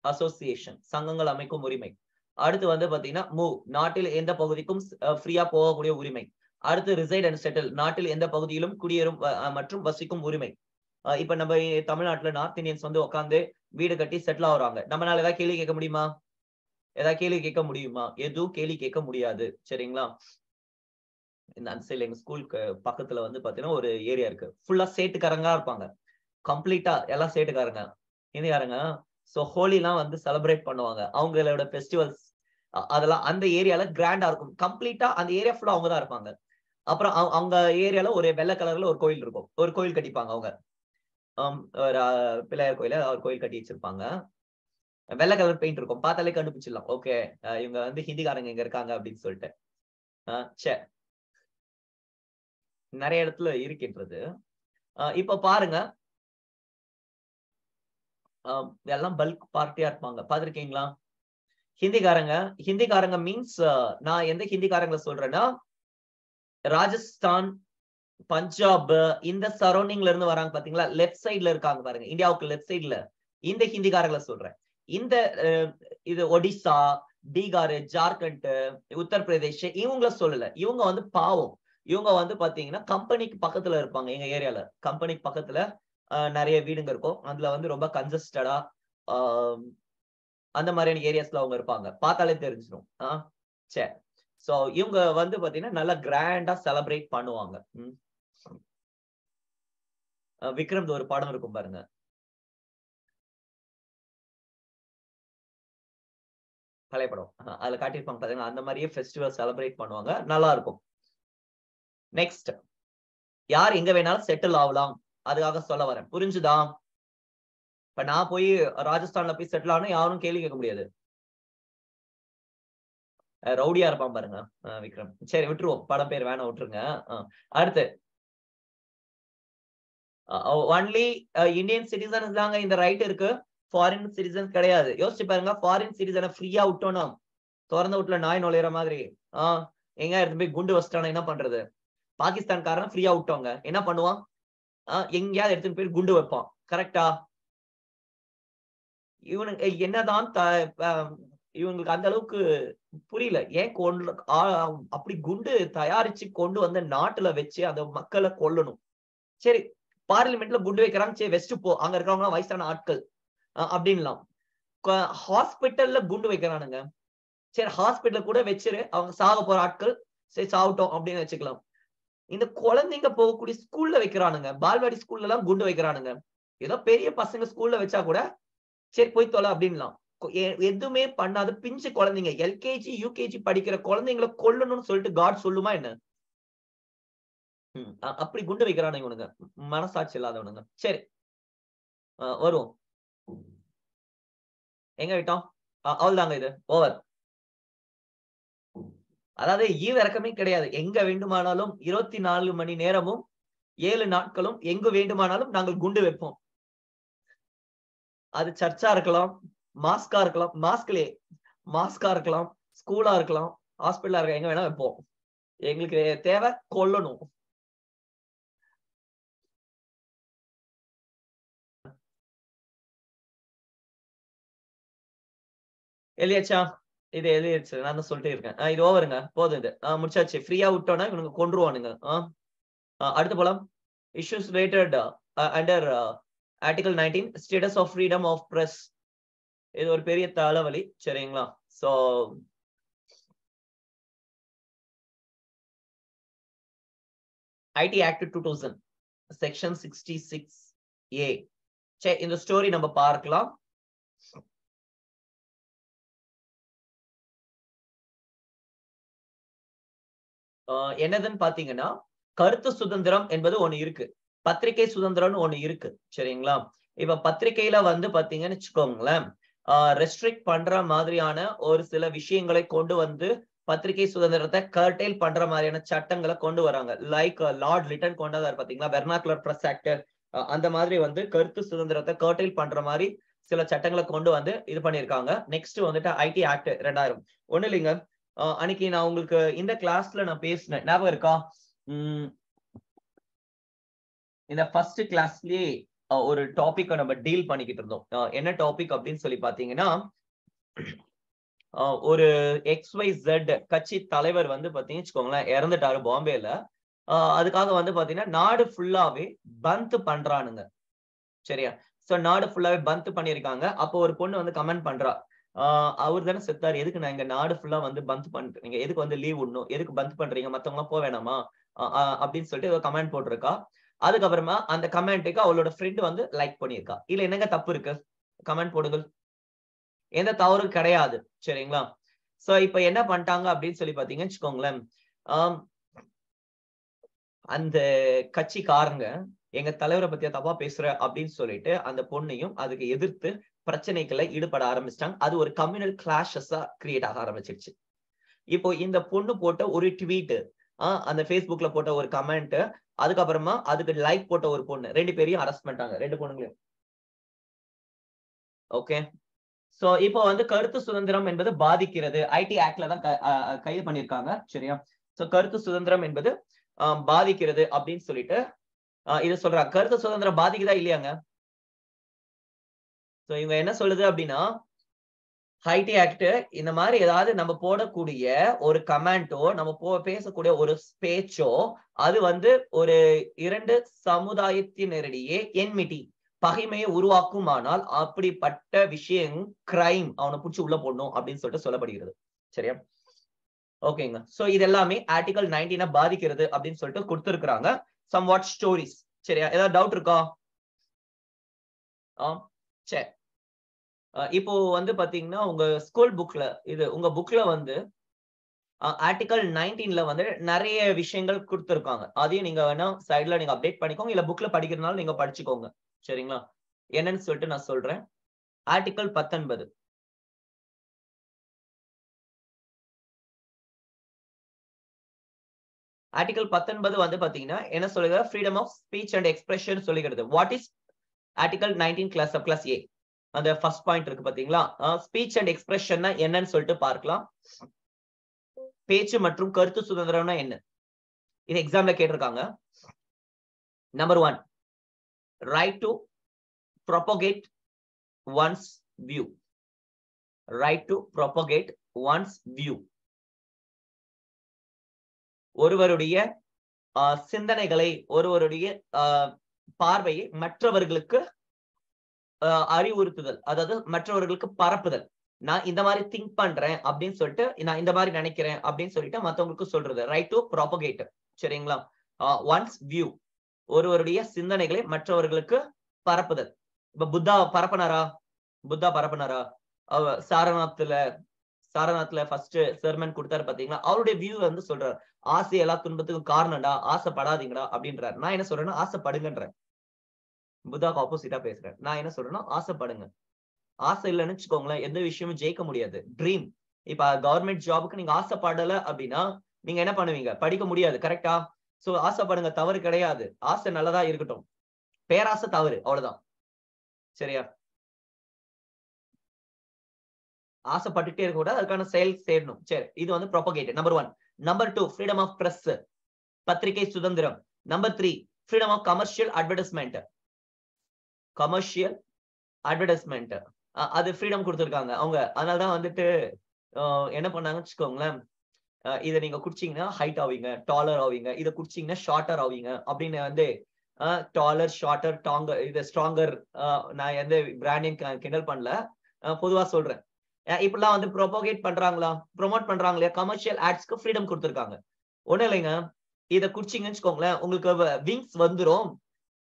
அசோசியேஷன், சங்கங்கள் அமைக்கும் உரிமை. அடுத்து வந்து பாத்தீங்கன்னா மூவ், நாட்டில் எந்த பகுதிக்கும் ஃப்ரீயா போகக்கூடிய உரிமை. அடுத்து ரிசைட் அண்ட் செட்டில், நாட்டில் எந்த பகுதியிலும் குடியேறும் மற்றும் வசிக்கும் உரிமை. இப்ப நம்ம தமிழ்நாட்டுல நார்த் இந்தியன்ஸ் வந்து உட்காந்து வீடு கட்டி செட்டில் ஆகுறாங்க. நம்மளால ஏதாவது கேள்வி கேட்க முடியுமா? ஏதாவது கேள்வி கேட்க முடியுமா? எதுவும் கேள்வி கேட்க முடியாது, சரிங்களா? இந்த அந்த சைட்ல எங்க ஸ்கூலுக்கு பக்கத்துல வந்து பாத்தீங்கன்னா ஒரு ஏரியா இருக்கு, ஃபுல்லா சேட்டுக்காரங்க இருப்பாங்க. கம்ப்ளீட்டா எல்லாம் சேட்டுக்காரங்க, இந்தியாரங்க. சோ ஹோலி எல்லாம் வந்து செலிப்ரேட் பண்ணுவாங்க. அவங்களோட ஃபெஸ்டிவல்ஸ் அதெல்லாம் அந்த ஏரியால கிராண்டா இருக்கும். கம்ப்ளீட்டா அந்த ஏரியா ஃபுல்லா அவங்க தான் இருப்பாங்க. அப்புறம் அவங்க ஏரியால ஒரு வெள்ளை கலர்ல ஒரு கோயில் இருக்கும், ஒரு கோயில் கட்டிப்பாங்க அவங்க. ஒரு பிள்ளையார் கோயில ஒரு கோயில் கட்டி வச்சிருப்பாங்க. வெள்ளை கலர் பெயிண்ட் இருக்கும், பார்த்தாலே கண்டுபிடிச்சிடலாம். ஓகே, இவங்க வந்து ஹிந்திக்காரங்க இங்க இருக்காங்க அப்படின்னு சொல்லிட்டு. சே, நிறைய இடத்துல இருக்கின்றது. இப்ப பாருங்க, எல்லாம் பல்க் பார்ட்டியா இருப்பாங்க, பாத்திருக்கீங்களா? ஹிந்திக்காரங்க மீன்ஸ் நான் எந்த ஹிந்திக்காரங்களை சொல்றேன்னா ராஜஸ்தான், பஞ்சாப், இந்த சரௌண்டிங்ல இருந்து வராங்க பாத்தீங்களா, லெஃப்ட் சைட்ல இருக்காங்க பாருங்க, இந்தியாவுக்கு லெஃப்ட் சைட்ல, இந்த ஹிந்திக்காரங்களை சொல்றேன். இந்த இது ஒடிசா, பீகார், ஜார்க்கண்ட், உத்தரப்பிரதேஷ் இவங்கள சொல்லல. இவங்க வந்து பாவம். இவங்க வந்து பாத்தீங்கன்னா கம்பெனிக்கு பக்கத்துல இருப்பாங்க. எங்க ஏரியால கம்பெனிக்கு பக்கத்துல நிறைய வீடுங்க இருக்கும். அதுல வந்து ரொம்ப கன்ஜஸ்டடா அந்த மாதிரியான ஏரியாஸ்ல அவங்க இருப்பாங்க, பார்த்தாலே தெரிஞ்சிடும். சரி, சோ இவங்க வந்து பாத்தீங்கன்னா நல்லா கிராண்டா செலிப்ரேட் பண்ணுவாங்க. விக்ரம் ஒரு படம் இருக்கும் பாருங்க, பழைய படம், அதுல காட்டியிருப்பாங்க பாத்தீங்கன்னா, அந்த மாதிரியே ஃபெஸ்டிவல் செலிப்ரேட் பண்ணுவாங்க, நல்லா இருக்கும். நெக்ஸ்ட், யார் எங்க வேணாலும் செட்டில் ஆகலாம், அதுக்காக சொல்ல வரேன். புரிஞ்சுதா? இப்ப நான் போய் ராஜஸ்தான்ல போய் செட்டில் ஆனா யாரும் கேள்வி கேட்க முடியாது. ரவுடியா இருப்பான் பாருங்க விக்ரம். சரி விட்டுருவோம், படம் பேர் வேணாம், விட்டுருங்க. அடுத்து, ஒன்லி இந்தியன் சிட்டிசன்ஸ் தாங்க இந்த ரைட் இருக்கு, ஃபாரின் சிட்டிசன்ஸ் கிடையாது. யோசிச்சு பாருங்க, ஃபாரின் சிட்டிசனை ஃப்ரீயா விட்டோம்னா, திறந்த வீட்டுல நாய் நுழையிற மாதிரி, எங்க எடுத்து போய் குண்டு வச்சிட்டானா என்ன பண்றது? பாகிஸ்தான்காரன் ஃப்ரீயா விட்டவங்க என்ன பண்ணுவான்? எங்கேயாவது எடுத்துட்டு போய் குண்டு வைப்பான், கரெக்டா? இவனுக்கு என்னதான் இவங்களுக்கு அந்த அளவுக்கு புரியல, ஏன் கொண்டு அப்படி குண்டு தயாரிச்சு கொண்டு வந்து நாட்டுல வச்சு அந்த மக்களை கொல்லணும். சரி, பார்லிமெண்ட்ல குண்டு வைக்கிறாங்க, சரி வெஸ்ட் போ, அங்க இருக்கிறவங்க வயசான ஆட்கள் அப்படின்லாம். ஹாஸ்பிட்டல்ல குண்டு வைக்கிறானுங்க, சரி ஹாஸ்பிட்டல் கூட வச்சிரு, அவங்க சாக போற ஆட்கள், சரி சாகட்டும் அப்படின்னு வச்சுக்கலாம். இந்த குழந்தைங்க போகக்கூடிய ஸ்கூல்ல வைக்கிறானுங்க, பால்வாடி ஸ்கூல்ல எல்லாம் குண்டு வைக்கிறானுங்க. ஏதோ பெரிய பசங்க ஸ்கூல்ல வச்சா கூட சரி போய் தொலை அப்படின்லாம். எதுவுமே பண்ணாத பிஞ்சு குழந்தைங்க, எல்கேஜி யூகேஜி படிக்கிற குழந்தைங்களை கொல்லணும்னு சொல்லிட்டு காட் சொல்லுமா என்ன? அப்படி குண்டு வைக்கிறானுங்க இவனுங்க, மனசாட்சி இல்லாதவனுங்க. சரி வருவோம், எங்க விட்டோம்? அவ்வளவுதாங்க, இது ஓவர். அதாவது ஈவ இறக்கமே கிடையாது. எங்க வேண்டுமானாலும் 24 மணி நேரமும் 7 நாட்களும் எங்கு வேண்டுமானாலும் நாங்கள் குண்டு வைப்போம். அது சர்ச்சா இருக்கலாம், மாஸ்கா இருக்கலாம், மாஸ்கா இருக்கலாம், ஸ்கூலா இருக்கலாம், ஹாஸ்பிட்டலா இருக்கலாம், எங்க வேணா வைப்போம். எங்களுக்கு தேவை கொல்லணும். எழுதியாச்சா? இது எழுதியாச்சு, நான் தான் சொல்லிட்டே இருக்கேன். இது ஓவருங்க, போதும் இது முடிச்சாச்சு. ஃப்ரீயா விட்டோம்னா இவனுங்க கொன்றுவானுங்க. அடுத்து போலாம். Issues related under article 19 status of freedom of press. இது ஒரு பெரிய தலைவலி, சரிங்களா? So IT act 2000 section 66A. சரி, இந்த ஸ்டோரி நம்ம பார்க்கலாம். என்னதுன்னு பாத்தீங்கன்னா, கருத்து சுதந்திரம் என்பது ஒண்ணு இருக்கு, பத்திரிகை சுதந்திரம்னு ஒண்ணு இருக்கு, சரிங்களா? இப்ப பத்திரிகையில வந்து பாத்தீங்கன்னு வச்சுக்கோங்களேன், ரெஸ்ட்ரிக்ட் பண்ற மாதிரியான ஒரு சில விஷயங்களை கொண்டு வந்து பத்திரிகை சுதந்திரத்தை கர்டைல் பண்ற மாதிரியான சட்டங்களை கொண்டு வராங்க. லைக் லார்ட் லிட்டன் கொண்டாதார் பாத்தீங்களா, வெர்னாகுலர் பிரஸ் ஆக்ட். அந்த மாதிரி வந்து கருத்து சுதந்திரத்தை கர்டைல் பண்ற மாதிரி சில சட்டங்களை கொண்டு வந்து இது பண்ணிருக்காங்க. நெக்ஸ்ட் வந்துட்டு ஐடி ஆக்ட் 2000. ஒண்ணு இல்லைங்க, அன்னைக்கு நான் உங்களுக்கு இந்த கிளாஸ்ல நான் பேசினேன், ஞாபகம் இருக்கா? இந்த ஃபர்ஸ்ட் கிளாஸ்லயே ஒரு டாபிக் நம்ம டீல் பண்ணிக்கிட்டு இருந்தோம். என்ன டாபிக் அப்படின்னு சொல்லி பாத்தீங்கன்னா, ஒரு XYZ கட்சி தலைவர் வந்து பாத்தீங்கன்னு வச்சுக்கோங்களேன், இறந்துட்டாரு பாம்பேல. அதுக்காக வந்து பாத்தீங்கன்னா நாடு ஃபுல்லாவே பந்த் பண்றானுங்க, சரியா? சோ நாடு ஃபுல்லாவே பந்த் பண்ணிருக்காங்க. அப்போ ஒரு பொண்ணு வந்து கமெண்ட் பண்றா, அவர் தானே செத்தாரு, எதுக்கு நான் இங்க நாடு ஃபுல்லா வந்து பந்த் பண்றீங்க, எதுக்கு வந்து லீவ் விடணும், எதுக்கு பந்த் பண்றீங்க, மத்தவங்க எல்லாம் போக வேணாமா அப்படின்னு சொல்லிட்டு கமெண்ட் போட்டிருக்கா. அதுக்கப்புறமா அந்த கமெண்ட்டுக்கு அவளோட ஃப்ரெண்ட் வந்து லைக் பண்ணிருக்கா. இல்ல என்னங்க தப்பு இருக்கு, கமெண்ட் போடுங்க, எந்த தவறும் கிடையாது, சரிங்களா? சோ இப்ப என்ன பண்ணிட்டாங்க அப்படின்னு சொல்லி பாத்தீங்கன்னு வச்சுக்கோங்களேன், அந்த கட்சிக்காரங்க எங்க தலைவரை பத்தியா தப்பா பேசுற அப்படின்னு சொல்லிட்டு அந்த பொண்ணையும் அதுக்கு எதிர்த்து பிரச்சனைகளை ஈடுபட ஆரம்பிச்சிட்டாங்க. அது ஒரு கம்யூனல் கிளாஷஸா கிரியேட் ஆக ஆரம்பிச்சிருச்சு. இப்போ இந்த பொண்ணு போட்ட ஒரு ட்வீட், அந்த Facebookல போட்ட ஒரு கமெண்ட், அதுக்கப்புறமா அதுக்கு லைக் போட்ட ஒரு பொண்ணு, 2 பேரையும் அரெஸ்ட் பண்ணிட்டாங்க, 2 பொண்ணுங்களையும். ஓகே, சோ இப்போ வந்து கருத்து சுதந்திரம் என்பது பாதிக்கிறது, ஐடி ஆக்ட்ல தான் கைது பண்ணிருக்காங்க, சரியா? சோ கருத்து சுதந்திரம் என்பது பாதிக்கிறது அப்படின்னு சொல்லிட்டு இது சொல்றாங்க. கருத்து சுதந்திரம் பாதிக்குதா இல்லையாங்க? சோ இவங்க என்ன சொல்லுது அப்படின்னா, ஐடி ஆக்ட் இந்த மாதிரி ஏதாவது நம்ம போடக்கூடிய ஒரு கமெண்டோ, நம்ம பேசக்கூடிய ஒரு பேச்சோ, அது வந்து ஒரு 2 சமுதாயத்தினரிடையே என்மிட்டி, பகைமையை உருவாக்குமானால் அப்படிப்பட்ட விஷயம் கிரைம், அவனை புடிச்சு உள்ள போடணும் அப்படின்னு சொல்லிட்டு சொல்லப்படுகிறது, சரியா? ஓகேங்க, சோ இது எல்லாமே ஆர்டிகல் 19 பாதிக்கிறது அப்படின்னு சொல்லிட்டு கொடுத்திருக்காங்க. சம் வாட் ஸ்டோரிஸ், சரியா? ஏதாவது டவுட் இருக்கா? சரி, இப்போ வந்து பாத்தீங்கன்னா உங்க ஸ்கூல் புக்ல, இது உங்க புக்ல வந்து ஆர்டிகல் 19ல வந்து நிறைய விஷயங்கள் கொடுத்திருக்காங்க. அதையும் நீங்க வேணா சைடுல நீங்க அப்டேட் பண்ணிக்கோங்க, இல்ல புக்ல படிக்கிறதுனால நீங்க படிச்சுக்கோங்க, சரிங்களா? என்னன்னு சொல்லிட்டு நான் சொல்றேன். ஆர்டிகல் 19. ஆர்டிகல் 19 வந்து பாத்தீங்கன்னா என்ன சொல்லுங்க, freedom of speech and expression சொல்லுகிறது. What is article 19 clause of clause A? அந்த ஃபர்ஸ்ட் பாயிண்ட் இருக்கு பாத்தீங்களா, ஸ்பீச் அண்ட் எக்ஸ்பிரஷன் என்னன்னு சொல்லிட்டு பார்க்கலாம். பேச்சு மற்றும் கருத்து சுதந்திரம்னா என்ன, இது எக்ஸாம்ல கேட்டிருக்காங்க. Number 1, right to propagate one's view. Right to propagate one's view. ஒருவருடைய சிந்தனைகளை, ஒருவருடைய பார்வையை மற்றவர்களுக்கு அறிவுறுத்துதல், அதாவது மற்றவர்களுக்கு பரப்புதல். நான் இந்த மாதிரி திங்க் பண்றேன் அப்படின்னு சொல்லிட்டு, நான் இந்த மாதிரி நினைக்கிறேன் அப்படின்னு சொல்லிட்டு மத்தவங்களுக்கு சொல்றது. Right to propagate. சரிங்களா? ஒன்ஸ் வியூ, ஒருவருடைய சிந்தனைகளை மற்றவர்களுக்கு பரப்புதல். இப்ப புத்தா பரப்புனாரா? சாரநாத்ல ஃபர்ஸ்ட் செர்மன் கொடுத்தாரு பாத்தீங்களா? அவருடைய வியூ வந்து சொல்றாரு, ஆசை எல்லா துன்பத்துக்கும் காரணம்டா, ஆசைப்படாதீங்கடா அப்படின்றாரு. நான் என்ன சொல்றேன்னா ஆசைப்படுங்கன்றேன். புத்தாக்கு ஆப்போசிட்டா பேசுறேன். நான் என்ன சொல்றேன்னா ஆசைப்படுங்க. ஆசை இல்லைன்னு வச்சுக்கோங்களேன், எந்த விஷயமும் ஜெயிக்க முடியாது. ட்ரீம், இப்ப கவர்மெண்ட் ஜாபுக்கு நீங்க ஆசைப்படல அப்படின்னா நீங்க என்ன பண்ணுவீங்க? படிக்க முடியாது. கரெக்டா? சோ ஆசைப்படுங்க, தவறு கிடையாது. ஆசை நல்லதா இருக்கட்டும், பேராசை தவறு, அவ்வளவுதான். சரியா? ஆசைப்பட்டுட்டே இருக்க கூடாது, அதுக்கான செயல் சேரணும். சரி, இது வந்து propagate. Number 1. Number 2, freedom of press, பத்திரிகை சுதந்திரம். Number 3, freedom of commercial advertisement. அது ஃப்ரீடம் கொடுத்திருக்காங்க அவங்க. அதனாலதான் வந்துட்டு என்ன பண்ணாங்கன்னு வச்சுக்கோங்களேன், இதை நீங்க குடிச்சீங்கன்னா ஹைட் ஆவீங்க, டாலர் ஆவீங்க, இதை குடிச்சீங்கன்னா ஷார்ட்டர் ஆவீங்க அப்படின்னு வந்து டாலர், ஷார்ட்டர், டாங்கர், இது ஸ்ட்ராங்கர். நான் எந்த பிராண்டையும் கிண்டல் பண்ணல, பொதுவா சொல்றேன். இப்பெல்லாம் வந்து ப்ரொபோகேட் பண்றாங்களா, ப்ரொமோட் பண்றாங்களா, கமர்ஷியல் ஆட்ஸ்க்கு ஃப்ரீடம் கொடுத்திருக்காங்க. ஒண்ணும் இல்லைங்க, இதை குடிச்சீங்கன்னு வச்சுக்கோங்களேன் உங்களுக்கு விங்ஸ் வந்துரும்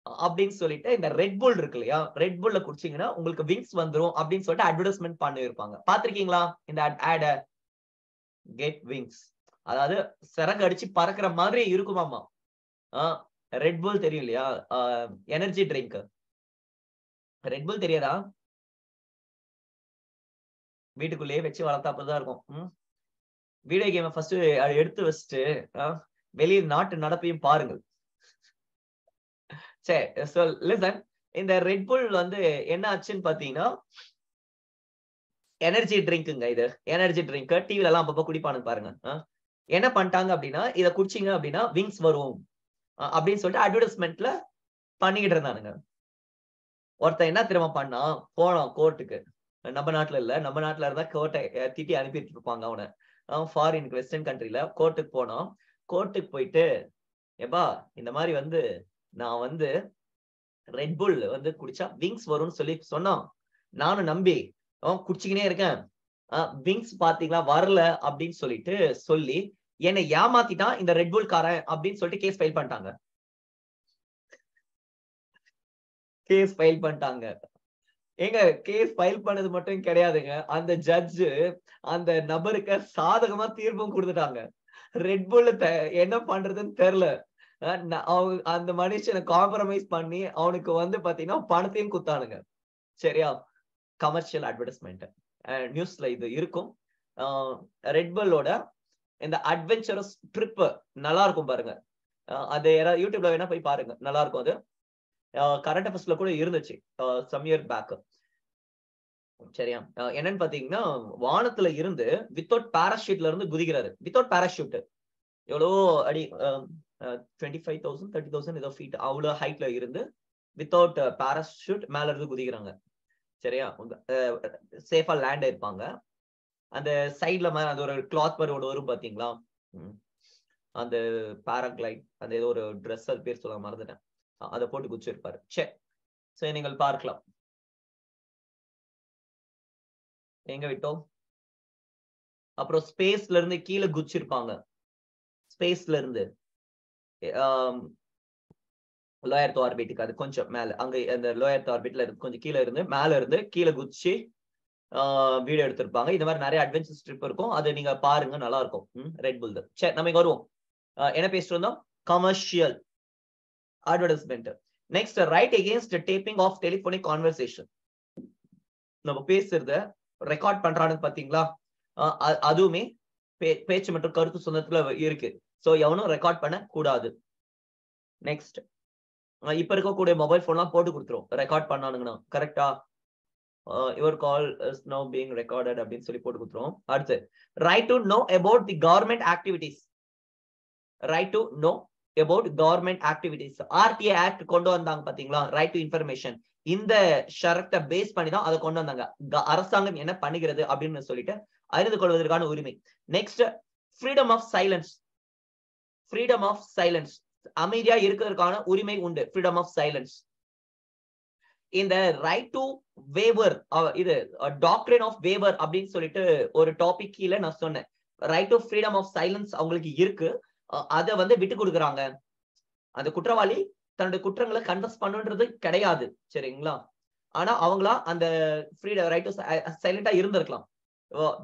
அப்படின்னு சொல்லிட்டு, இந்த ரெட் புல் இருக்கு இல்லையா, ரெட் புல்ல குடிச்சீங்கன்னா உங்களுக்கு விங்ஸ் வந்துரும் அப்படின்னு சொல்லிட்டு அட்வர்டைஸ்மெண்ட் பண்ணிருப்பாங்க. பாத்திருக்கீங்களா இந்த ஆட? கெட் விங்ஸ், அதாவது சிறகு அடிச்சு பறக்கிற மாதிரி இருக்குமாமா. ரெட் புல் தெரியும் இல்லையா, எனர்ஜி ட்ரிங்க். ரெட் புல் தெரியாதா? வீட்டுக்குள்ளேயே வச்சு வளர்த்தாப்பதான் இருக்கும். வீடியோ கேம் ஃபர்ஸ்ட் எடுத்து வச்சுட்டு வெளியே நாட்டு நடப்பையும் பாருங்கள். சரி, சோ லிசன், இந்த ரெட் புல் வந்து என்ன ஆச்சுன்னு பாத்தீங்கன்னா, எனர்ஜி ட்ரிங்க்குங்க. இது எனர்ஜி ட்ரிங்க் டிவில எல்லாம் அப்பப்ப குடிப்பானுங்க பாருங்க. என்ன பண்ணிட்டாங்க அப்படின்னா, இதை குடிச்சீங்க அப்படின்னா விங்ஸ் வரும் அப்படின்னு சொல்லிட்டு அட்வர்டைஸ்மெண்ட்ல பண்ணிக்கிட்டு இருந்தானுங்க. ஒருத்தன் என்ன திரும்ப பண்ணா, போனான் கோர்ட்டுக்கு. நம்ம நாட்டுல இல்ல, நம்ம நாட்டுல இருந்தா கோர்ட்டை திட்டி அனுப்பிட்டு இருப்பாங்க அவனை. ஃபாரின் வெஸ்டர்ன் கண்ட்ரில கோர்ட்டுக்கு போனோம். கோர்ட்டுக்கு போயிட்டு, எப்பா இந்த மாதிரி வந்து நான் வந்து ரெட் புல் வந்து குடிச்சா விங்ஸ் வரும்னு சொல்லி சொன்னான். நானும் நம்பி குடிச்சுக்கினே இருக்கேன். விங்ஸ் பாத்தீங்களா வரல அப்படின்னு சொல்லிட்டு சொல்லி என்னை ஏமாத்திட்டான் இந்த ரெட் புல் காரன் அப்படின்னு சொல்லிட்டு கேஸ் ஃபைல் பண்ணிட்டாங்க. ஏங்க, கேஸ் ஃபைல் பண்ணது மட்டும் கிடையாதுங்க, அந்த ஜட்ஜ் அந்த நபருக்கு சாதகமா தீர்ப்பும் கொடுத்துட்டாங்க. ரெட் புல் என்ன பண்றதுன்னு தெரியல. அந்த மனுஷனை காம்ப்ரமைஸ் பண்ணி அவனுக்கு வந்து பாத்தீங்கன்னா பணத்தையும் குத்தானுங்க. சரியா? கமர்ஷியல் அட்வர்டைஸ்மெண்ட் நியூஸ்ல இது இருக்கும். ரெட் புல்லோட இந்த அட்வென்ச்சரஸ் ட்ரிப் நல்லா இருக்கும் பாருங்க. அது யாராவது யூடியூப்ல வேணா போய் பாருங்க, நல்லா இருக்கும். அது கரண்ட் அஃபேர்ஸ்ல கூட இருந்துச்சு சம் இயர் பேக். சரியா? என்னன்னு பாத்தீங்கன்னா, வானத்துல இருந்து வித்தவுட் பாராஷூட்ல இருந்து குதிக்கிறாரு. வித்தவுட் பாராஷூட் எவ்வளவோ அடி, 25,000 30,000 ஏதோ ஃபீட் அவ்வளவு ஹைட்ல இருந்து வித்தவுட் பாராஷூட் மேல இருந்து குதிக்கிறாங்க. சரியா? சேஃபா லேண்ட் ஆயிருப்பாங்க. அந்த சைட்ல மாதிரி அந்த ஒரு கிளாத் மாதிரி ஒன்று வரும் பாத்தீங்களா, அந்த பாராகிளைட், அந்த ஏதோ ஒரு ட்ரெஸ், அது பேர் சொல்ல மறந்துட்டேன், அதை போட்டு குதிச்சிருப்பாரு. சரி, நீங்கள் பார்க்கலாம். எங்க விட்டோம்? அப்புறம் ஸ்பேஸ்ல இருந்து கீழே குதிச்சிருப்பாங்க. ஸ்பேஸ்ல இருந்து லோயர் ஆர்பிட்டுக்கு, அது கொஞ்சம் மேல, அங்க அந்த லோயர் ஆர்பிட்ல கொஞ்சம் கீழே இருந்து மேல இருந்து கீழே குதிச்சு வீடியோ எடுத்திருப்பாங்க. இந்த மாதிரி நிறைய அட்வென்ச்சர் ட்ரிப் இருக்கும், அது நீங்க பாருங்க, நல்லா இருக்கும். Red Bull. சரி, நம்ம இங்க வருவோம். என்ன பேசிட்டு இருந்தோம்? Commercial advertisement. Next, right against tapping of telephonic conversation. நம்ம பேசுறத ரெக்கார்ட் பண்றான்னு பாத்தீங்களா, அதுவுமே பேச்சு மற்றும் கருத்து சுதந்திரத்துல இருக்கு. சோ எவனும் ரெக்கார்ட் பண்ண கூடாது. நெக்ஸ்ட், இப்ப இருக்கக்கூடிய மொபைல் போன்லாம் போட்டு கொடுத்துரும் ரெக்கார்ட் பண்ணானுங்கன்னா. கரெக்டா? யுவர் கால் இஸ் நவ பீயிங் ரெக்கார்டட் அப்படின்னு சொல்லி போட்டு கொடுத்துரும். அடுத்து, right to know about the government activities. Right to know about government activities. RTI act கொண்டு வந்தாங்க பாத்தீங்களா, ரைட் டு இன்ஃபர்மேஷன். இந்த ஷரத்தை பேஸ் பண்ணி தான் அதை கொண்டு வந்தாங்க. அரசாங்கம் என்ன பண்ணுகிறது அப்படின்னு சொல்லிட்டு அறிந்து கொள்வதற்கான உரிமை. Next, freedom of silence. Freedom of silence, அமைதியா இருக்கிறதுக்கான உரிமை உண்டு, ஃப்ரீடம் ஆஃப் சைலன்ஸ். இந்த ரைட் டு வேவர், இது டாக்ட்ரின் ஆஃப் வேவர் அப்படின்னு சொல்லிட்டு ஒரு டாபிக் கீழே நான் சொன்னேன். Right to freedom of silence அவங்களுக்கு இருக்கு. அதை வந்து விட்டு கொடுக்குறாங்க. அந்த குற்றவாளி தன்னுடைய குற்றங்களை கன்ஃபஸ் பண்ணுன்றது கிடையாது, சரிங்களா? ஆனா அவங்களா அந்த ஃப்ரீடம் ரைட் டு சைலண்டா இருந்திருக்கலாம்,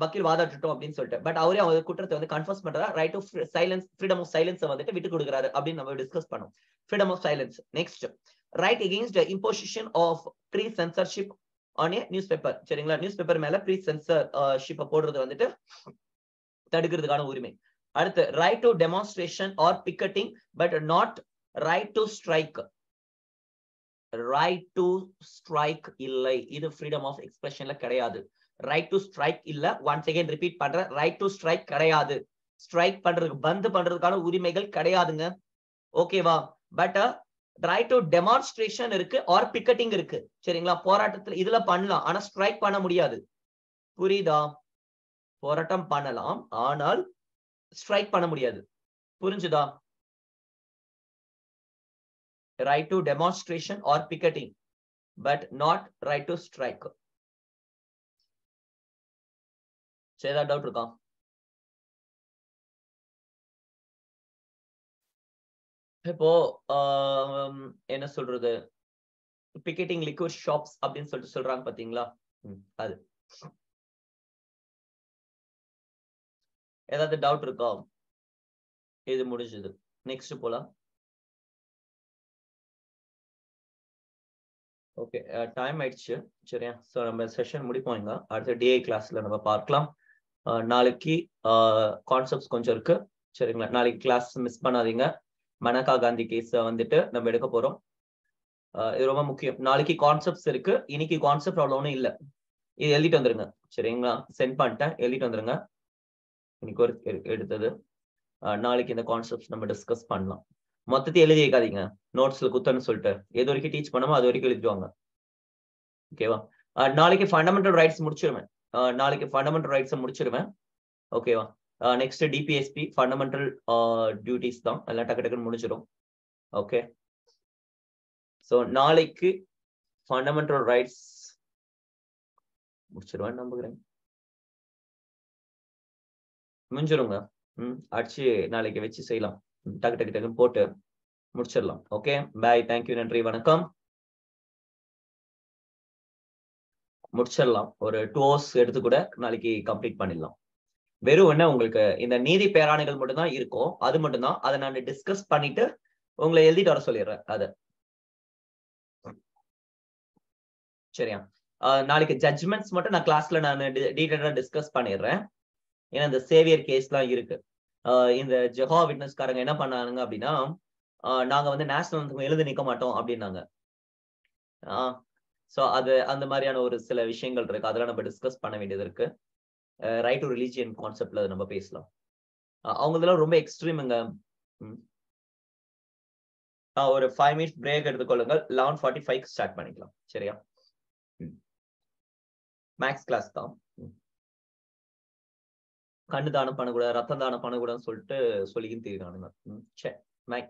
வக்கீல் வாதாட்டட்டும் அப்படின்னு சொல்லிட்டு. பட் அவரே அவங்க குற்றத்தை வந்து கன்ஃபஸ் பண்றா, right to silence, freedom of சைலன்ஸை வந்துட்டு விட்டு கொடுக்குறாரு அப்படின்னு நம்ம டிஸ்கஸ் பண்ணோம். Freedom of silence. Next, right against imposition of pre censorship on a newspaper, சரிங்களா? நியூஸ் பேப்பர் மேல ப்ரீ சென்சர்ஷிப்பை போடுறது வந்துட்டு தடுக்கிறதுக்கான உரிமை. அடுத்து, right to demonstration or picketing but not right to strike. Right to strike இல்லை, இது ஃப்ரீடம் ஆஃப் எக்ஸ்பிரஷன்ல கிடையாது. ரைட் டு ஸ்ட்ரைக் இல்ல, ஒன்ஸ் அகைன் ரிப்பீட் பண்றேன், ரைட் டு ஸ்ட்ரைக் கிடையாது. ஸ்ட்ரைக் பண்றதுக்கு, பந்து பண்றதுக்கான உரிமைகள் கிடையாதுங்க, ஓகேவா? பட் ரைட் டு டெமான்ஸ்ட்ரேஷன் இருக்கு, ஆர் பிக்கெட்டிங் இருக்கு, சரிங்களா? போராட்டத்துல இதுல பண்ணலாம், ஆனா ஸ்ட்ரைக் பண்ண முடியாது. புரியுதா? போராட்டம் பண்ணலாம், ஆனால் ஸ்ட்ரைக் பண்ண முடியாது. புரிஞ்சுதா? right to demonstration or picketing but not right to strike. ஏதாவது டவுட் இருக்கா? இப்போ என்ன சொல்றது, பிக்கெட்டிங் லிக்விட் ஷாப்ஸ் அப்படின்னு சொல்லிட்டு சொல்றாங்க பாத்தீங்களா? அது ஏதாவது டவுட் இருக்கா? இது முடிஞ்சது, நெக்ஸ்ட் போலாம். ஓகே, டைம் ஆயிடுச்சு, சரியா? ஸோ நம்ம செஷன் முடிப்போம். அடுத்த டிஐ கிளாஸ்ல நம்ம பார்க்கலாம். நாளைக்கு கான்செப்ட்ஸ் கொஞ்சம் இருக்கு, சரிங்களா? நாளைக்கு கிளாஸ் மிஸ் பண்ணாதீங்க. மனகா காந்தி கேஸ் வந்துட்டு நம்ம எடுக்க போறோம். இது ரொம்ப முக்கியம். நாளைக்கு கான்செப்ட்ஸ் இருக்கு, இன்னைக்கு கான்செப்ட் அவ்வளோ ஒன்றும் இல்லை. இது எழுதிட்டு வந்துருங்க, சரிங்களா? சென்ட் பண்ணிட்டேன், எழுதிட்டு வந்துருங்க. இன்னைக்கு ஒரு எடுத்தது, நாளைக்கு இந்த கான்செப்ட்ஸ் நம்ம டிஸ்கஸ் பண்ணலாம். மொத்தத்தையும் எழுதி வைக்காதீங்க, நோட்ஸ்ல குத்தன்னு சொல்லிட்டு. எது வரைக்கும் டீச் பண்ணமோ அது வரைக்கும் எழுதிடுவாங்க, ஓகேவா? நாளைக்கு ஃபண்டமெண்டல் ரைட்ஸ் முடிச்சிருவேன். நாளைக்கு ஃபண்டமெண்டல் ரைட்ஸை முடிச்சிருவேன், ஓகேவா? நெக்ஸ்ட் டிபிஎஸ்பி ஃபண்டமெண்டல் டியூட்டிஸ் தான், எல்லாம் டக்கு டக்குன்னு முடிச்சிடும். ஓகே, ஸோ நாளைக்கு ஃபண்டமெண்டல் ரைட்ஸ் முடிச்சிருவேன் நம்புகிறேன். முடிஞ்சிருங்க, அடிச்சு நாளைக்கு வச்சு செய்யலாம், டக்கு டக்கு டக்குன்னு போட்டு முடிச்சிடலாம். ஓகே, பாய், தேங்க்யூ, நன்றி, வணக்கம். முடிச்சிடலாம், ஒரு 2 hours எடுத்து கூட நாளைக்கு கம்ப்ளீட் பண்ணிடலாம். வெறும் என்ன, உங்களுக்கு இந்த நீதி பேராணைகள் மட்டும் தான் இருக்கும், அது மட்டும் தான். அதை நான் டிஸ்கஸ் பண்ணிட்டு உங்களை எழுதிட்டு வர சொல்லிடுறேன். அது சரியா? நாளைக்கு ஜட்ஜ்மெண்ட்ஸ் மட்டும் நான் கிளாஸ்ல நான் டீடைலா டிஸ்கஸ் பண்ணிடுறேன். ஏன்னா இந்த சேவியர் கேஸ்லாம் இருக்கு. இந்த ஜெஹோவா விட்னஸ்காரங்க என்ன பண்ணாங்க அப்படின்னா, நாங்க வந்து நேஷனல் எழுத நிக்க மாட்டோம் அப்படின்னாங்க. ஸோ அது அந்த மாதிரியான ஒரு சில விஷயங்கள் இருக்கு, அதெல்லாம் நம்ம டிஸ்கஸ் பண்ண வேண்டியது இருக்கு. ரைட் டு ரிலீஜியன் கான்செப்ட்ல நம்ம பேசலாம். அவங்க இதெல்லாம் ரொம்ப எக்ஸ்ட்ரீமுங்க. ஒரு 5 minutes பிரேக் எடுத்துக்கொள்ளுங்கள், 11:45 ஸ்டார்ட் பண்ணிக்கலாம், சரியா? மேக்ஸ் கிளாஸ் தான். கண்ணு தானம் பண்ணக்கூடாது, ரத்தம் தானம் பண்ணக்கூடாதுன்னு சொல்லிட்டு சொல்லிக்கின்னு தெரியுறானுங்க. சரி, பாய்.